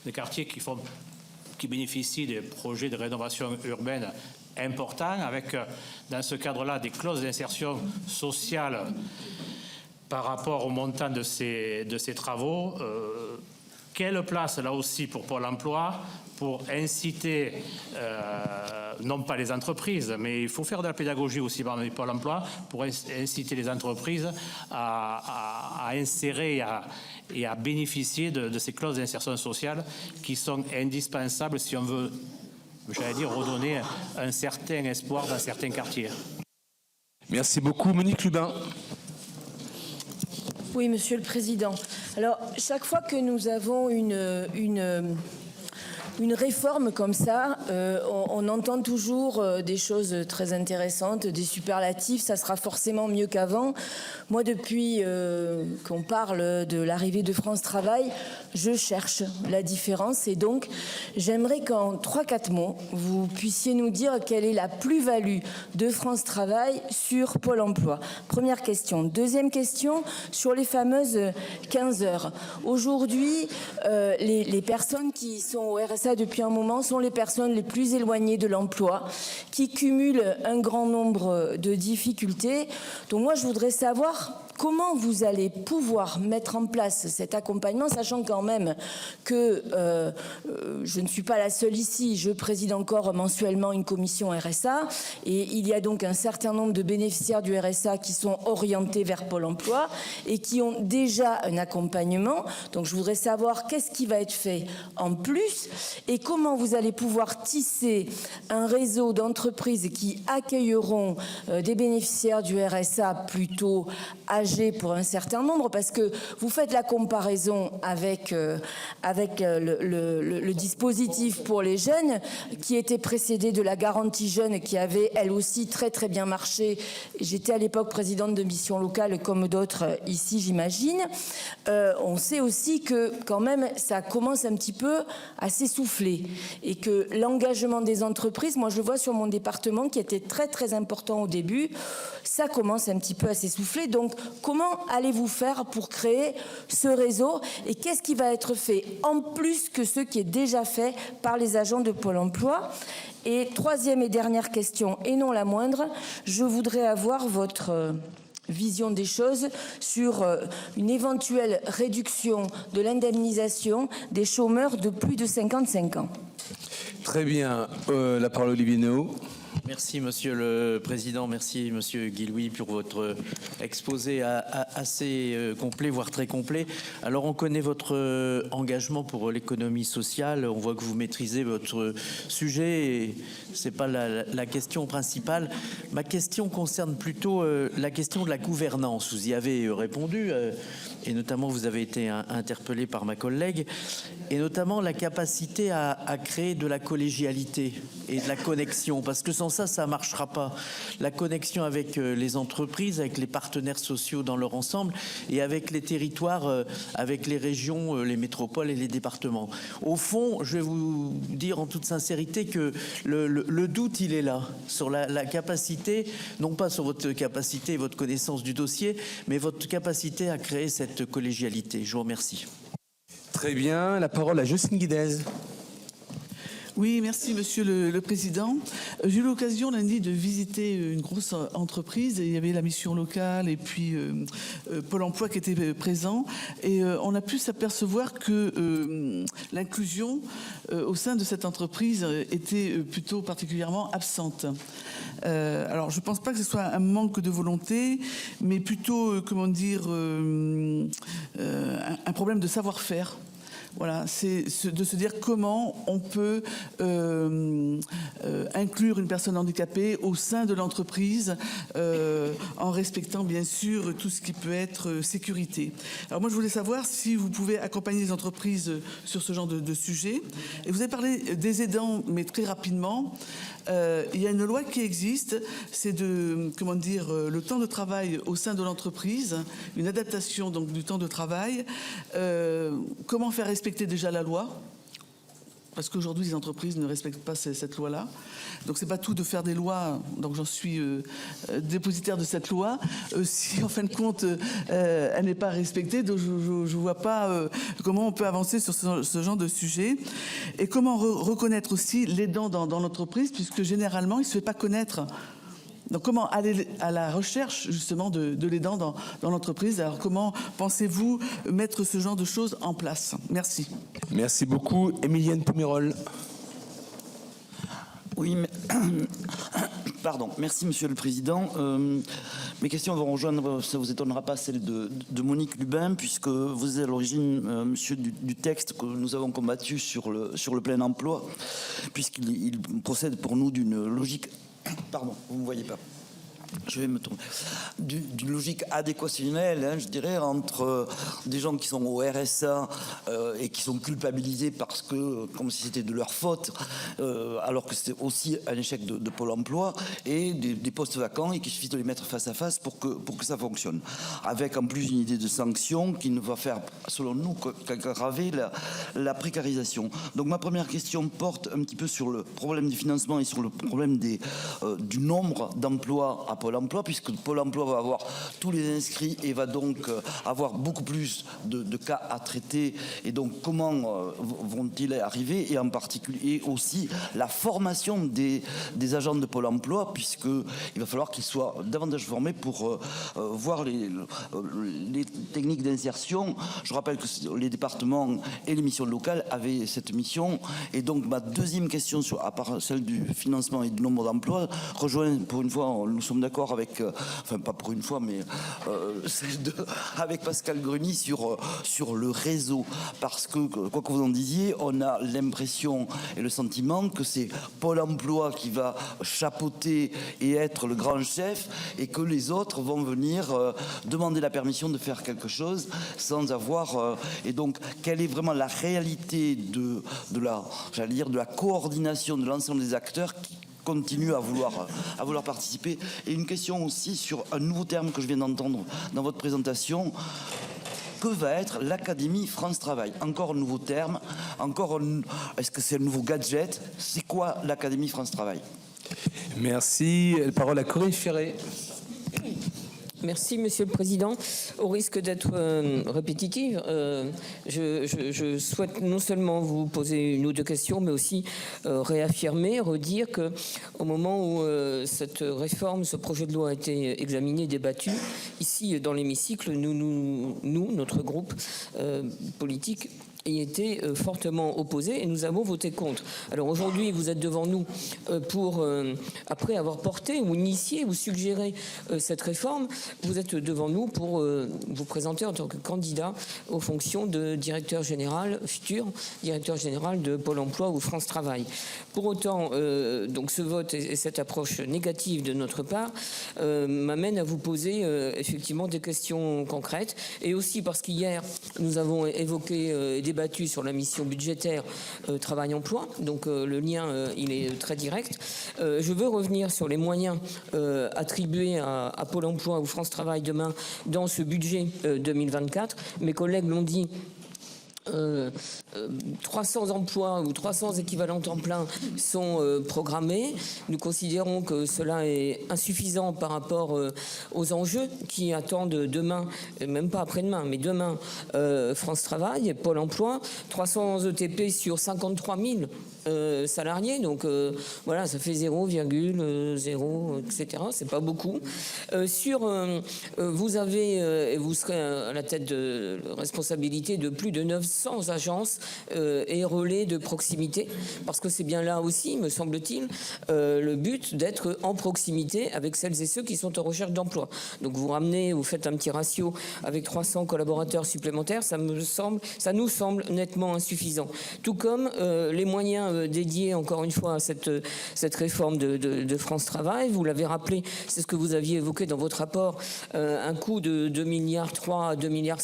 les quartiers qui bénéficient des projets de rénovation urbaine importants, avec dans ce cadre-là des clauses d'insertion sociale par rapport au montant de ces travaux. Quelle place là aussi pour Pôle emploi pour inciter, non pas les entreprises, mais il faut faire de la pédagogie aussi par Pôle emploi, pour inciter les entreprises à insérer et à bénéficier de ces clauses d'insertion sociale qui sont indispensables si on veut, j'allais dire, redonner un certain espoir dans certains quartiers. Merci beaucoup. Monique Lubin. Oui, Monsieur le Président. Alors, chaque fois que nous avons une réforme comme ça, on entend toujours des choses très intéressantes, des superlatifs, ça sera forcément mieux qu'avant. Moi, depuis qu'on parle de l'arrivée de France Travail, je cherche la différence, et donc j'aimerais qu'en 3-4 mots, vous puissiez nous dire quelle est la plus-value de France Travail sur Pôle emploi. Première question. Deuxième question, sur les fameuses 15 heures. Aujourd'hui, les personnes qui sont au RSA depuis un moment sont les personnes les plus éloignées de l'emploi, qui cumulent un grand nombre de difficultés. Donc moi, je voudrais savoir comment vous allez pouvoir mettre en place cet accompagnement, sachant quand même que je ne suis pas la seule ici, je préside encore mensuellement une commission RSA, et il y a donc un certain nombre de bénéficiaires du RSA qui sont orientés vers Pôle emploi et qui ont déjà un accompagnement. Donc je voudrais savoir qu'est-ce qui va être fait en plus et comment vous allez pouvoir pouvoir tisser un réseau d'entreprises qui accueilleront des bénéficiaires du RSA plutôt âgés pour un certain nombre, parce que vous faites la comparaison avec le dispositif pour les jeunes qui était précédé de la garantie jeune qui avait elle aussi très très bien marché. J'étais à l'époque présidente de mission locale comme d'autres ici, j'imagine. On sait aussi que quand même ça commence un petit peu à s'essouffler et que l'engagement des entreprises, moi je le vois sur mon département qui était très très important au début, ça commence un petit peu à s'essouffler. Donc comment allez-vous faire pour créer ce réseau et qu'est-ce qui va être fait en plus que ce qui est déjà fait par les agents de Pôle emploi? Et troisième et dernière question, et non la moindre, je voudrais avoir votre vision des choses sur une éventuelle réduction de l'indemnisation des chômeurs de plus de 55 ans. Très bien. La parole à Olivier Néo. Merci Monsieur le Président, merci Monsieur Guy-Louis pour votre exposé assez complet, voire très complet. Alors on connaît votre engagement pour l'économie sociale, on voit que vous maîtrisez votre sujet et c'est pas la question principale. Ma question concerne plutôt la question de la gouvernance. Vous y avez répondu et notamment vous avez été interpellé par ma collègue et notamment la capacité à créer de la collégialité et de la connexion, parce que sans ça, ça ne marchera pas. La connexion avec les entreprises, avec les partenaires sociaux dans leur ensemble et avec les territoires, avec les régions, les métropoles et les départements. Au fond, je vais vous dire en toute sincérité que le doute, il est là, sur la capacité, non pas sur votre capacité et votre connaissance du dossier, mais votre capacité à créer cette collégialité. Je vous remercie. Très bien. La parole à Jocelyne Guidez. Oui, merci Monsieur le Président. J'ai eu l'occasion lundi de visiter une grosse entreprise. Il y avait la mission locale et puis Pôle emploi qui était présent. Et on a pu s'apercevoir que l'inclusion au sein de cette entreprise était plutôt particulièrement absente. Alors, je ne pense pas que ce soit un manque de volonté, mais plutôt, comment dire, un problème de savoir-faire. Voilà, c'est de se dire comment on peut inclure une personne handicapée au sein de l'entreprise en respectant bien sûr tout ce qui peut être sécurité. Alors moi je voulais savoir si vous pouvez accompagner les entreprises sur ce genre de sujet. Et vous avez parlé des aidants, mais très rapidement. Il y a une loi qui existe, c'est de, comment dire, le temps de travail au sein de l'entreprise, une adaptation donc du temps de travail. Comment faire respecter déjà la loi? Parce qu'aujourd'hui, les entreprises ne respectent pas cette loi-là. Donc, c'est pas tout de faire des lois. Donc, j'en suis dépositaire de cette loi. Si, en fin de compte, elle n'est pas respectée, donc je ne vois pas comment on peut avancer sur ce genre de sujet. Et comment reconnaître aussi l'aidant dans l'entreprise, puisque généralement, il ne se fait pas connaître. Donc, comment aller à la recherche, justement, de l'aidant dans l'entreprise? Alors, comment pensez-vous mettre ce genre de choses en place? Merci. Merci beaucoup. Émilienne Poumirol. Oui, mais... Pardon. Merci, Monsieur le Président. Mes questions vont rejoindre, ça ne vous étonnera pas, celle de Monique Lubin, puisque vous êtes à l'origine, monsieur, du texte que nous avons combattu sur le plein emploi, puisqu'il procède pour nous d'une logique... Pardon, vous ne me voyez pas. Je vais me tourner. D'une logique adéquationnelle, hein, je dirais, entre des gens qui sont au RSA et qui sont culpabilisés parce que, comme si c'était de leur faute, alors que c'était aussi un échec de Pôle emploi, et des postes vacants et qu'il suffit de les mettre face à face pour que ça fonctionne. Avec en plus une idée de sanction qui ne va faire, selon nous, qu'aggraver la précarisation. Donc ma première question porte un petit peu sur le problème du financement et sur le problème du nombre d'emplois à Pôle emploi, puisque Pôle emploi va avoir tous les inscrits et va donc avoir beaucoup plus de cas à traiter. Et donc, comment vont-ils arriver? Et en particulier aussi la formation des agents de Pôle emploi, puisqu'il va falloir qu'ils soient davantage formés pour voir les techniques d'insertion. Je rappelle que les départements et les missions locales avaient cette mission. Et donc, ma deuxième question, à part celle du financement et du nombre d'emplois, rejoint, pour une fois, nous sommes d'accord, d'accord avec, enfin pas pour une fois, mais avec Pascal Gruny sur le réseau. Parce que, quoi que vous en disiez, on a l'impression et le sentiment que c'est Pôle emploi qui va chapeauter et être le grand chef et que les autres vont venir demander la permission de faire quelque chose sans avoir... et donc, quelle est vraiment la réalité de la coordination de l'ensemble des acteurs qui continuent à vouloir participer. Et une question aussi sur un nouveau terme que je viens d'entendre dans votre présentation. Que va être l'Académie France Travail? Encore un nouveau terme, est-ce que c'est un nouveau gadget? C'est quoi l'Académie France Travail? Merci. La parole à Corinne Ferré. Merci, Monsieur le Président. Au risque d'être répétitive, je souhaite non seulement vous poser une ou deux questions, mais aussi réaffirmer, redire qu'au moment où cette réforme, ce projet de loi a été examiné, débattu, ici dans l'hémicycle, notre groupe politique, y était fortement opposé et nous avons voté contre. Alors aujourd'hui, vous êtes devant nous pour, après avoir porté ou initié ou suggéré cette réforme, vous êtes devant nous pour vous présenter en tant que candidat aux fonctions de directeur général, futur directeur général de Pôle emploi ou France Travail. Pour autant, donc ce vote et cette approche négative de notre part m'amène à vous poser effectivement des questions concrètes, et aussi parce qu'hier, nous avons évoqué débattu sur la mission budgétaire travail-emploi, donc le lien il est très direct. Je veux revenir sur les moyens attribués à Pôle emploi ou France Travail demain dans ce budget 2024. Mes collègues l'ont dit, 300 emplois ou 300 équivalents temps plein sont programmés. Nous considérons que cela est insuffisant par rapport aux enjeux qui attendent demain, même pas après-demain, mais demain, France Travail, Pôle emploi, 300 ETP sur 53 000 salariés, donc voilà, ça fait 0,0, etc. C'est pas beaucoup. Vous avez, et vous serez à la tête de responsabilité de plus de 900 agences et relais de proximité, parce que c'est bien là aussi, me semble-t-il, le but d'être en proximité avec celles et ceux qui sont en recherche d'emploi. Donc vous ramenez, vous faites un petit ratio avec 300 collaborateurs supplémentaires, ça nous semble nettement insuffisant. Tout comme les moyens dédiés, encore une fois, à cette réforme de France Travail. Vous l'avez rappelé, c'est ce que vous aviez évoqué dans votre rapport, un coût de 2,3 milliards à 2,7 milliards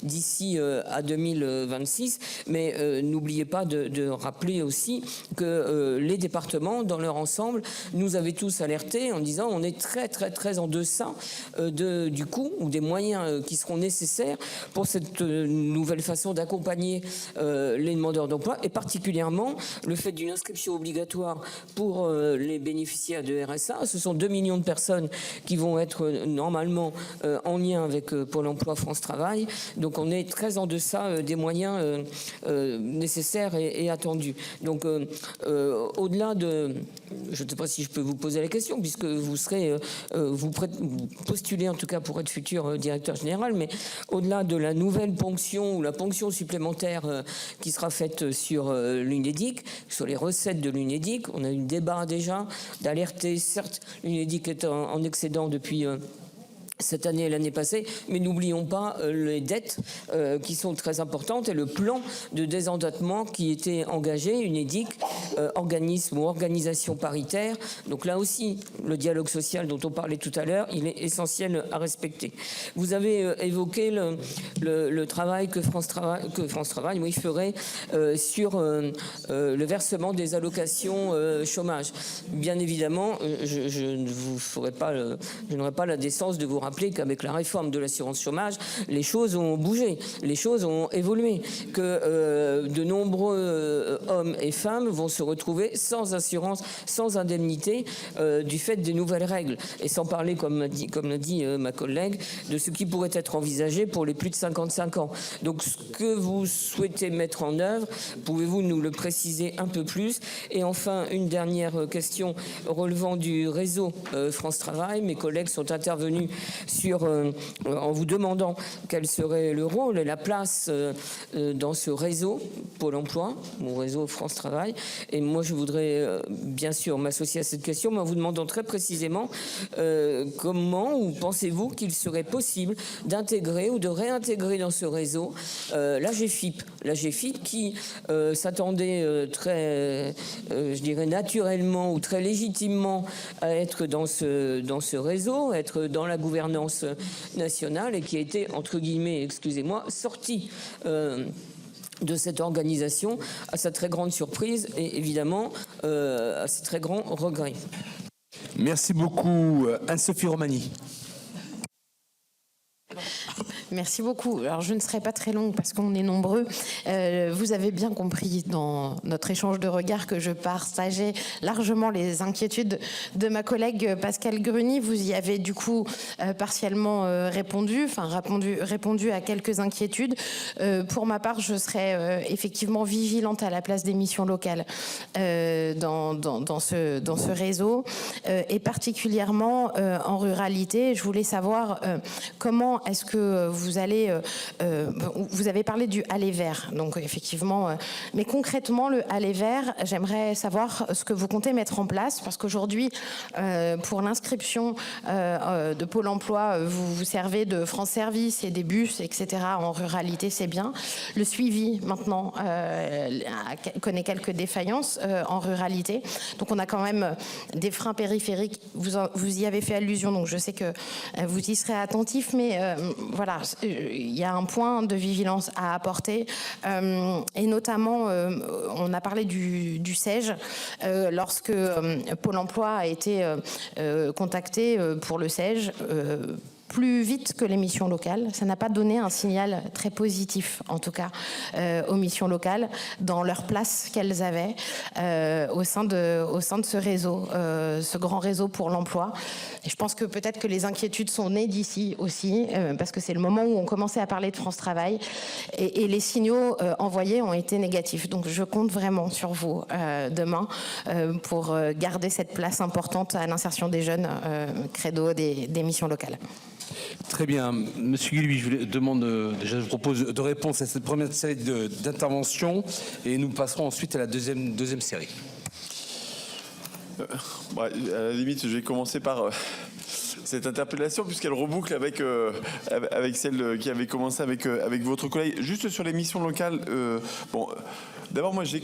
d'ici à 2026. Mais n'oubliez pas de rappeler aussi que les départements, dans leur ensemble, nous avaient tous alertés en disant on est très très très en deçà du coût ou des moyens qui seront nécessaires pour cette nouvelle façon d'accompagner les demandeurs d'emploi, et particulièrement le fait d'une inscription obligatoire pour les bénéficiaires de RSA. Ce sont 2 millions de personnes qui vont être normalement en lien avec Pôle emploi France Travail. Donc on est très en deçà des moyens nécessaires et attendus. Donc au-delà de... Je ne sais pas si je peux vous poser la question, puisque vous serez... vous postulez en tout cas pour être futur directeur général, mais au-delà de la nouvelle ponction ou la ponction supplémentaire qui sera faite sur l'UNEDIC, sur les recettes de l'UNEDIC, on a eu un débat déjà d'alerter, certes, l'UNEDIC est en excédent depuis... cette année et l'année passée, mais n'oublions pas les dettes qui sont très importantes et le plan de désendettement qui était engagé, UNEDIC, organisme ou organisation paritaire. Donc là aussi, le dialogue social dont on parlait tout à l'heure, il est essentiel à respecter. Vous avez évoqué le travail que France Travail ferait sur le versement des allocations chômage. Bien évidemment, je n'aurai pas la décence de vous rappeler qu'avec la réforme de l'assurance chômage, les choses ont bougé, les choses ont évolué, que de nombreux hommes et femmes vont se retrouver sans assurance, sans indemnité du fait des nouvelles règles. Et sans parler, comme l'a dit ma collègue, de ce qui pourrait être envisagé pour les plus de 55 ans. Donc ce que vous souhaitez mettre en œuvre, pouvez-vous nous le préciser un peu plus? Et enfin, une dernière question relevant du réseau France Travail. Mes collègues sont intervenus en vous demandant quel serait le rôle et la place dans ce réseau Pôle emploi, mon réseau France Travail. Et moi, je voudrais bien sûr m'associer à cette question, mais en vous demandant très précisément comment ou pensez-vous qu'il serait possible d'intégrer ou de réintégrer dans ce réseau l'AGEFIP qui s'attendait très, je dirais naturellement ou très légitimement à être dans ce réseau, être dans la gouvernance nationale et qui a été, entre guillemets, excusez-moi, sorti de cette organisation à sa très grande surprise et évidemment à ses très grands regrets. Merci beaucoup. Anne-Sophie Romani. Merci beaucoup. Alors, je ne serai pas très longue parce qu'on est nombreux. Vous avez bien compris dans notre échange de regards que je partageais largement les inquiétudes de ma collègue Pascale Gruny. Vous y avez du coup partiellement répondu à quelques inquiétudes. Pour ma part, je serai effectivement vigilante à la place des missions locales dans ce réseau et particulièrement en ruralité. Je voulais savoir comment est-ce que vous avez parlé du aller vers, donc effectivement, mais concrètement le aller vers, j'aimerais savoir ce que vous comptez mettre en place, parce qu'aujourd'hui, pour l'inscription de Pôle emploi, vous vous servez de France Service et des bus, etc. En ruralité, c'est bien. Le suivi, maintenant, connaît quelques défaillances en ruralité. Donc on a quand même des freins périphériques. Vous y avez fait allusion, donc je sais que vous y serez attentif, mais voilà, il y a un point de vigilance à apporter et notamment on a parlé du SEJ lorsque Pôle emploi a été contacté pour le SEJ plus vite que les missions locales. Ça n'a pas donné un signal très positif, en tout cas, aux missions locales, dans leur place qu'elles avaient au sein de ce réseau, ce grand réseau pour l'emploi. Et je pense que peut-être que les inquiétudes sont nées d'ici aussi, parce que c'est le moment où on commençait à parler de France Travail, et les signaux envoyés ont été négatifs. Donc je compte vraiment sur vous demain pour garder cette place importante à l'insertion des jeunes, credo des missions locales. Très bien. Monsieur Guilhuy, je vous propose de répondre à cette première série d'interventions et nous passerons ensuite à la deuxième série. À la limite, je vais commencer par cette interpellation puisqu'elle reboucle avec celle qui avait commencé avec votre collègue. Juste sur les missions locales, d'abord moi j'ai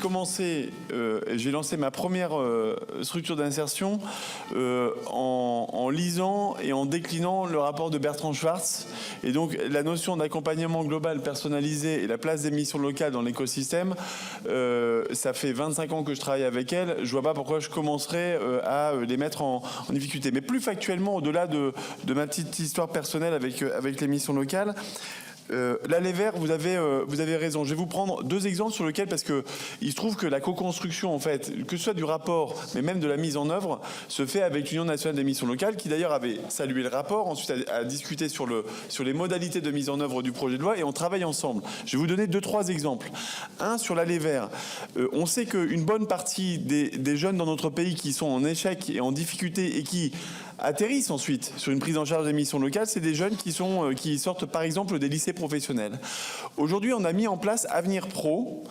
lancé ma première structure d'insertion en lisant et en déclinant le rapport de Bertrand Schwartz, et donc la notion d'accompagnement global personnalisé et la place des missions locales dans l'écosystème, ça fait 25 ans que je travaille avec elle, je vois pas pourquoi je commencerais à les mettre en difficulté. Mais plus factuellement, au-delà de ma petite histoire personnelle avec les missions locales, l'aller vers, vous avez raison. Je vais vous prendre deux exemples sur lesquels, parce que il se trouve que la co-construction, en fait, que ce soit du rapport, mais même de la mise en œuvre, se fait avec l'Union nationale des missions locales, qui d'ailleurs avait salué le rapport, ensuite a discuté sur les modalités de mise en œuvre du projet de loi, et on travaille ensemble. Je vais vous donner 2-3 exemples. Un, sur l'aller vers. On sait qu'une bonne partie des jeunes dans notre pays qui sont en échec et en difficulté et qui atterrissent ensuite sur une prise en charge des missions locales, c'est des jeunes qui sortent par exemple des lycées professionnels. Aujourd'hui, on a mis en place Avenir Pro,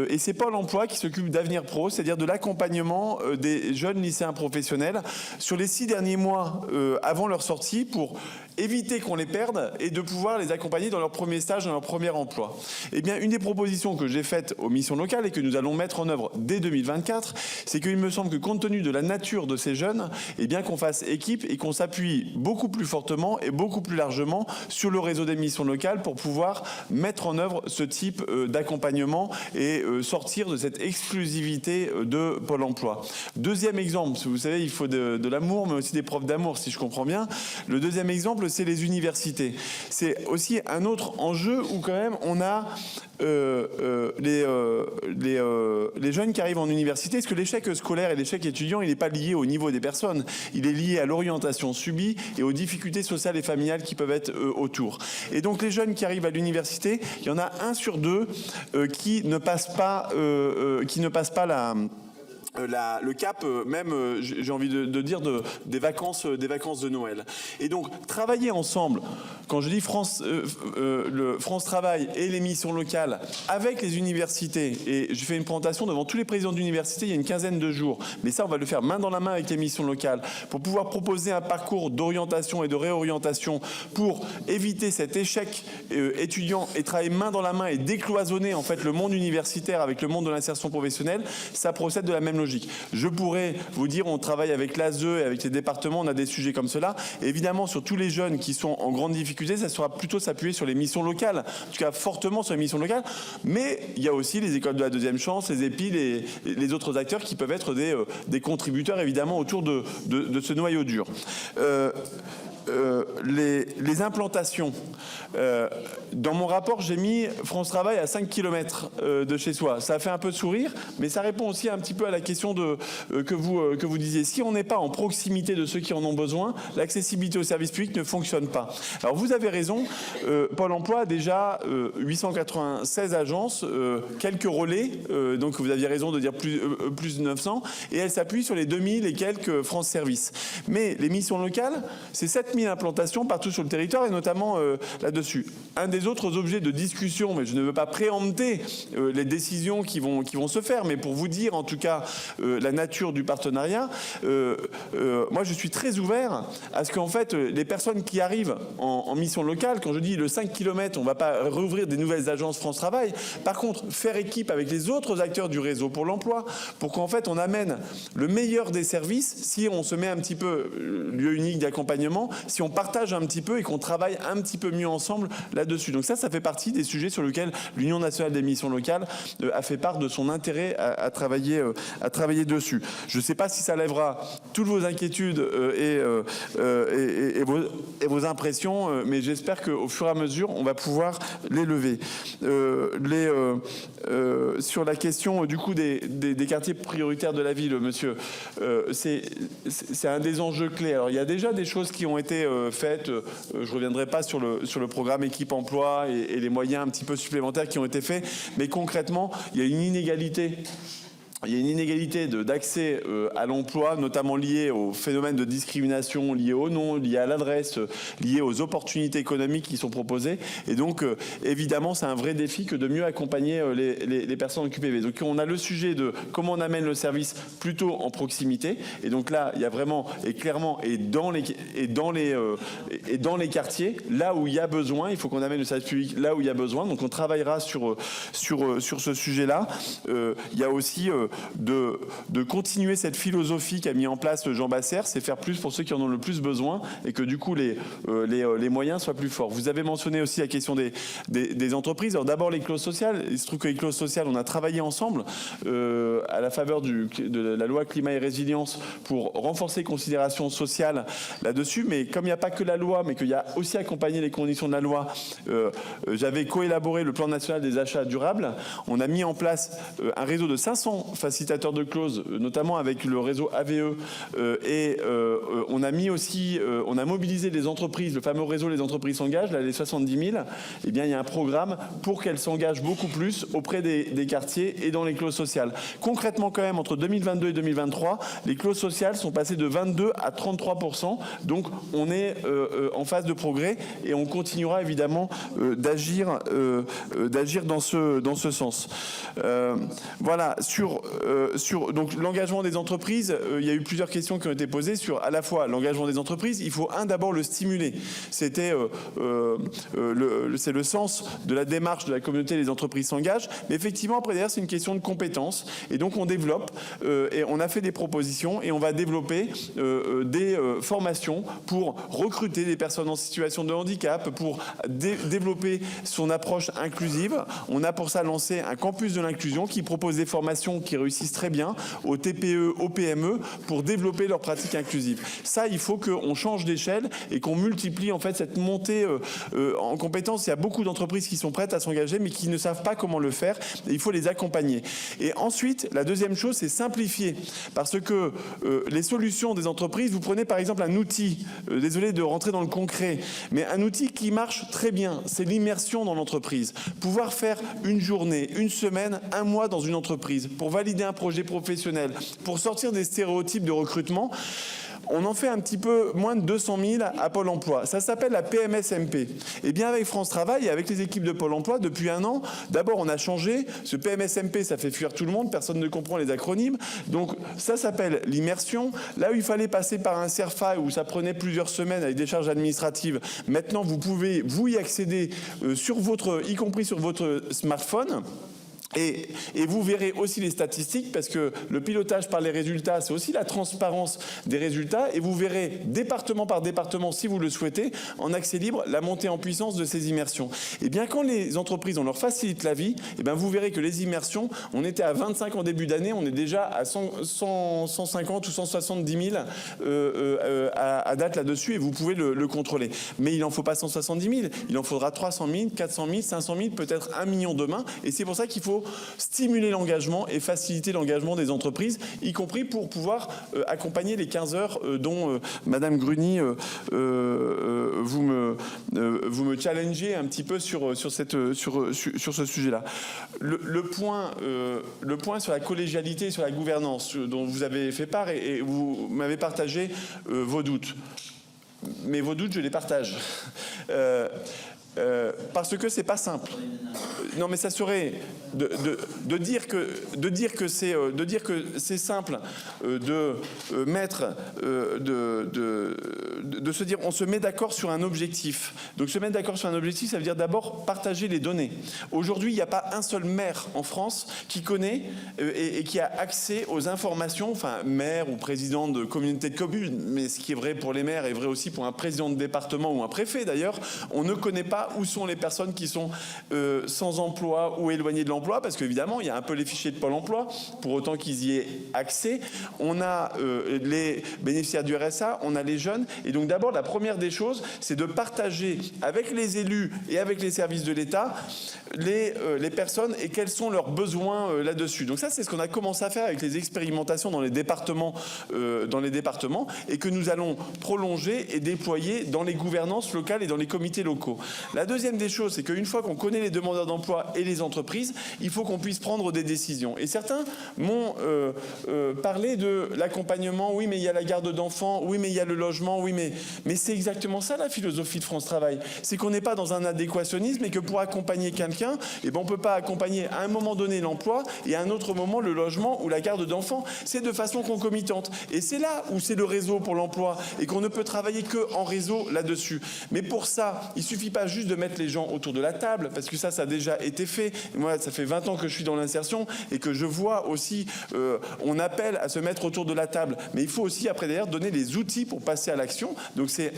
et c'est Pôle emploi qui s'occupe d'Avenir Pro, c'est-à-dire de l'accompagnement des jeunes lycéens professionnels sur les 6 derniers mois avant leur sortie, pour éviter qu'on les perde et de pouvoir les accompagner dans leur premier stage, dans leur premier emploi. Eh bien, une des propositions que j'ai faites aux missions locales et que nous allons mettre en œuvre dès 2024, c'est qu'il me semble que compte tenu de la nature de ces jeunes, eh bien qu'on fasse équipe et qu'on s'appuie beaucoup plus fortement et beaucoup plus largement sur le réseau des missions locales pour pouvoir mettre en œuvre ce type d'accompagnement et sortir de cette exclusivité de Pôle emploi. Deuxième exemple, vous savez, il faut de l'amour, mais aussi des preuves d'amour, si je comprends bien. Le deuxième exemple, c'est les universités. C'est aussi un autre enjeu où quand même on a les jeunes qui arrivent en université, parce que l'échec scolaire et l'échec étudiant, il n'est pas lié au niveau des personnes, il est lié à l'orientation subie et aux difficultés sociales et familiales qui peuvent être autour. Et donc les jeunes qui arrivent à l'université, il y en a 1 sur 2 qui ne passe pas le cap, même, j'ai envie de dire, des vacances de Noël. Et donc, travailler ensemble, quand je dis France Travail et les missions locales, avec les universités, et je fais une présentation devant tous les présidents d'université il y a une quinzaine de jours, mais ça, on va le faire main dans la main avec les missions locales, pour pouvoir proposer un parcours d'orientation et de réorientation, pour éviter cet échec étudiant et travailler main dans la main et décloisonner en fait le monde universitaire avec le monde de l'insertion professionnelle, ça procède de la même logique. Je pourrais vous dire, on travaille avec l'ASE et avec les départements, on a des sujets comme cela. Et évidemment, sur tous les jeunes qui sont en grande difficulté, ça sera plutôt s'appuyer sur les missions locales, en tout cas fortement sur les missions locales. Mais il y a aussi les écoles de la deuxième chance, les EPI, les autres acteurs qui peuvent être des contributeurs évidemment autour de ce noyau dur. Les implantations. Dans mon rapport, j'ai mis France Travail à 5 km de chez soi. Ça a fait un peu sourire, mais ça répond aussi un petit peu à la question que vous disiez. Si on n'est pas en proximité de ceux qui en ont besoin, l'accessibilité aux services publics ne fonctionne pas. Alors vous avez raison, Pôle emploi a déjà 896 agences, quelques relais, donc vous aviez raison de dire plus de 900, et elle s'appuie sur les 2000 et quelques France Service. Mais les missions locales, c'est 7000 implantations partout sur le territoire et notamment là-dessus. Un des autres objets de discussion, mais je ne veux pas préempter les décisions qui vont se faire, mais pour vous dire en tout cas la nature du partenariat, moi je suis très ouvert à ce qu'en fait les personnes qui arrivent en mission locale, quand je dis le 5 km, on ne va pas rouvrir des nouvelles agences France Travail, par contre faire équipe avec les autres acteurs du réseau pour l'emploi, pour qu'en fait on amène le meilleur des services, si on se met un petit peu lieu unique d'accompagnement, si on partage un petit peu et qu'on travaille un petit peu mieux ensemble là-dessus. Donc ça fait partie des sujets sur lesquels l'Union nationale des missions locales a fait part de son intérêt à travailler dessus. Je ne sais pas si ça lèvera toutes vos inquiétudes et vos impressions, mais j'espère qu'au fur et à mesure, on va pouvoir les lever. Sur la question du coup des quartiers prioritaires de la ville, monsieur, c'est un des enjeux clés. Alors il y a déjà des choses qui ont été faites. Je ne reviendrai pas sur le programme équipe emploi et les moyens un petit peu supplémentaires qui ont été faits, mais concrètement, il y a une inégalité. Il y a une inégalité d'accès à l'emploi, notamment liée au phénomène de discrimination, lié au nom, lié à l'adresse, lié aux opportunités économiques qui sont proposées. Et donc, évidemment, c'est un vrai défi que de mieux accompagner les personnes en QPV. Donc, on a le sujet de comment on amène le service plutôt en proximité. Et donc là, il y a vraiment, et clairement, et dans les quartiers, là où il y a besoin, il faut qu'on amène le service public là où il y a besoin. Donc, on travaillera sur ce sujet-là. Il y a aussi de continuer cette philosophie qu'a mis en place Jean Bassère, c'est faire plus pour ceux qui en ont le plus besoin et que du coup les moyens soient plus forts. Vous avez mentionné aussi la question des entreprises. Alors d'abord les clauses sociales. Il se trouve que les clauses sociales, on a travaillé ensemble à la faveur de la loi climat et résilience pour renforcer les considérations sociales là-dessus. Mais comme il n'y a pas que la loi, mais qu'il y a aussi accompagné les conditions de la loi, j'avais coélaboré le plan national des achats durables. On a mis en place un réseau de 500 facilitateurs de clauses, notamment avec le réseau AVE, et on a mis aussi, on a mobilisé les entreprises, le fameux réseau Les entreprises s'engagent, là les 70 000, eh bien il y a un programme pour qu'elles s'engagent beaucoup plus auprès des quartiers et dans les clauses sociales. Concrètement quand même, entre 2022 et 2023, les clauses sociales sont passées de 22 à 33%, donc on est en phase de progrès et on continuera évidemment d'agir dans ce sens. Voilà, sur donc l'engagement des entreprises, il y a eu plusieurs questions qui ont été posées sur à la fois l'engagement des entreprises. Il faut d'abord le stimuler. C'était c'est le sens de la démarche de la communauté Les entreprises s'engagent. Mais effectivement après derrière c'est une question de compétences et donc on développe et on a fait des propositions et on va développer des formations pour recruter des personnes en situation de handicap, pour développer son approche inclusive. On a pour ça lancé un campus de l'inclusion qui propose des formations qui réussissent très bien aux TPE, aux PME pour développer leurs pratiques inclusives. Ça, il faut qu'on change d'échelle et qu'on multiplie en fait cette montée en compétences. Il y a beaucoup d'entreprises qui sont prêtes à s'engager mais qui ne savent pas comment le faire et il faut les accompagner. Et ensuite, la deuxième chose, c'est simplifier parce que les solutions des entreprises, vous prenez par exemple un outil, désolé de rentrer dans le concret, mais un outil qui marche très bien, c'est l'immersion dans l'entreprise. Pouvoir faire une journée, une semaine, un mois dans une entreprise pour valider valider un projet professionnel, pour sortir des stéréotypes de recrutement, on en fait un petit peu moins de 200 000 à Pôle emploi. Ça s'appelle la PMSMP. Et bien avec France Travail et avec les équipes de Pôle emploi, depuis un an, d'abord on a changé. Ce PMSMP, ça fait fuir tout le monde, personne ne comprend les acronymes. Donc ça s'appelle l'immersion. Là où il fallait passer par un CERFA, où ça prenait plusieurs semaines avec des charges administratives, maintenant vous pouvez vous y accéder sur y compris sur votre smartphone. Et vous verrez aussi les statistiques, parce que le pilotage par les résultats, c'est aussi la transparence des résultats. Et vous verrez département par département, si vous le souhaitez, en accès libre, la montée en puissance de ces immersions. Et bien quand les entreprises, on leur facilite la vie, et bien vous verrez que les immersions, on était à 25 en début d'année, on est déjà à 150 ou 170 000 à date là-dessus, et vous pouvez le contrôler. Mais il n'en faut pas 170 000, il en faudra 300 000, 400 000, 500 000, peut-être 1 million demain. Et c'est pour ça qu'il faut stimuler l'engagement et faciliter l'engagement des entreprises, y compris pour pouvoir accompagner les 15 heures dont Madame Gruny, vous me challengez un petit peu sur ce sujet-là. Le point sur la collégialité et sur la gouvernance dont vous avez fait part, et vous m'avez partagé vos doutes. Mais vos doutes, je les partage. Parce que c'est pas simple. Non, mais ça serait de dire que c'est simple de se dire on se met d'accord sur un objectif. Donc se mettre d'accord sur un objectif, ça veut dire d'abord partager les données. Aujourd'hui, il n'y a pas un seul maire en France qui connaît et qui a accès aux informations, enfin maire ou président de communauté de communes, mais ce qui est vrai pour les maires est vrai aussi pour un président de département ou un préfet d'ailleurs. On ne connaît pas où sont les personnes qui sont sans emploi ou éloignées de l'emploi, parce qu'évidemment, il y a un peu les fichiers de Pôle emploi, pour autant qu'ils y aient accès. On a les bénéficiaires du RSA, on a les jeunes. Et donc d'abord, la première des choses, c'est de partager avec les élus et avec les services de l'État les personnes et quels sont leurs besoins là-dessus. Donc ça, c'est ce qu'on a commencé à faire avec les expérimentations dans les départements et que nous allons prolonger et déployer dans les gouvernances locales et dans les comités locaux. La deuxième des choses, c'est qu'une fois qu'on connaît les demandeurs d'emploi et les entreprises, il faut qu'on puisse prendre des décisions. Et certains m'ont parlé de l'accompagnement. Oui, mais il y a la garde d'enfants. Oui, mais il y a le logement. Oui, mais c'est exactement ça la philosophie de France Travail. C'est qu'on n'est pas dans un adéquationnisme et que pour accompagner quelqu'un, eh ben, on ne peut pas accompagner à un moment donné l'emploi et à un autre moment le logement ou la garde d'enfants. C'est de façon concomitante. Et c'est là où c'est le réseau pour l'emploi et qu'on ne peut travailler qu'en réseau là-dessus. Mais pour ça, il ne suffit pas juste de mettre les gens autour de la table, parce que ça a déjà été fait. Moi, ça fait 20 ans que je suis dans l'insertion et que je vois aussi, on appelle à se mettre autour de la table. Mais il faut aussi, après d'ailleurs, donner les outils pour passer à l'action. Donc c'est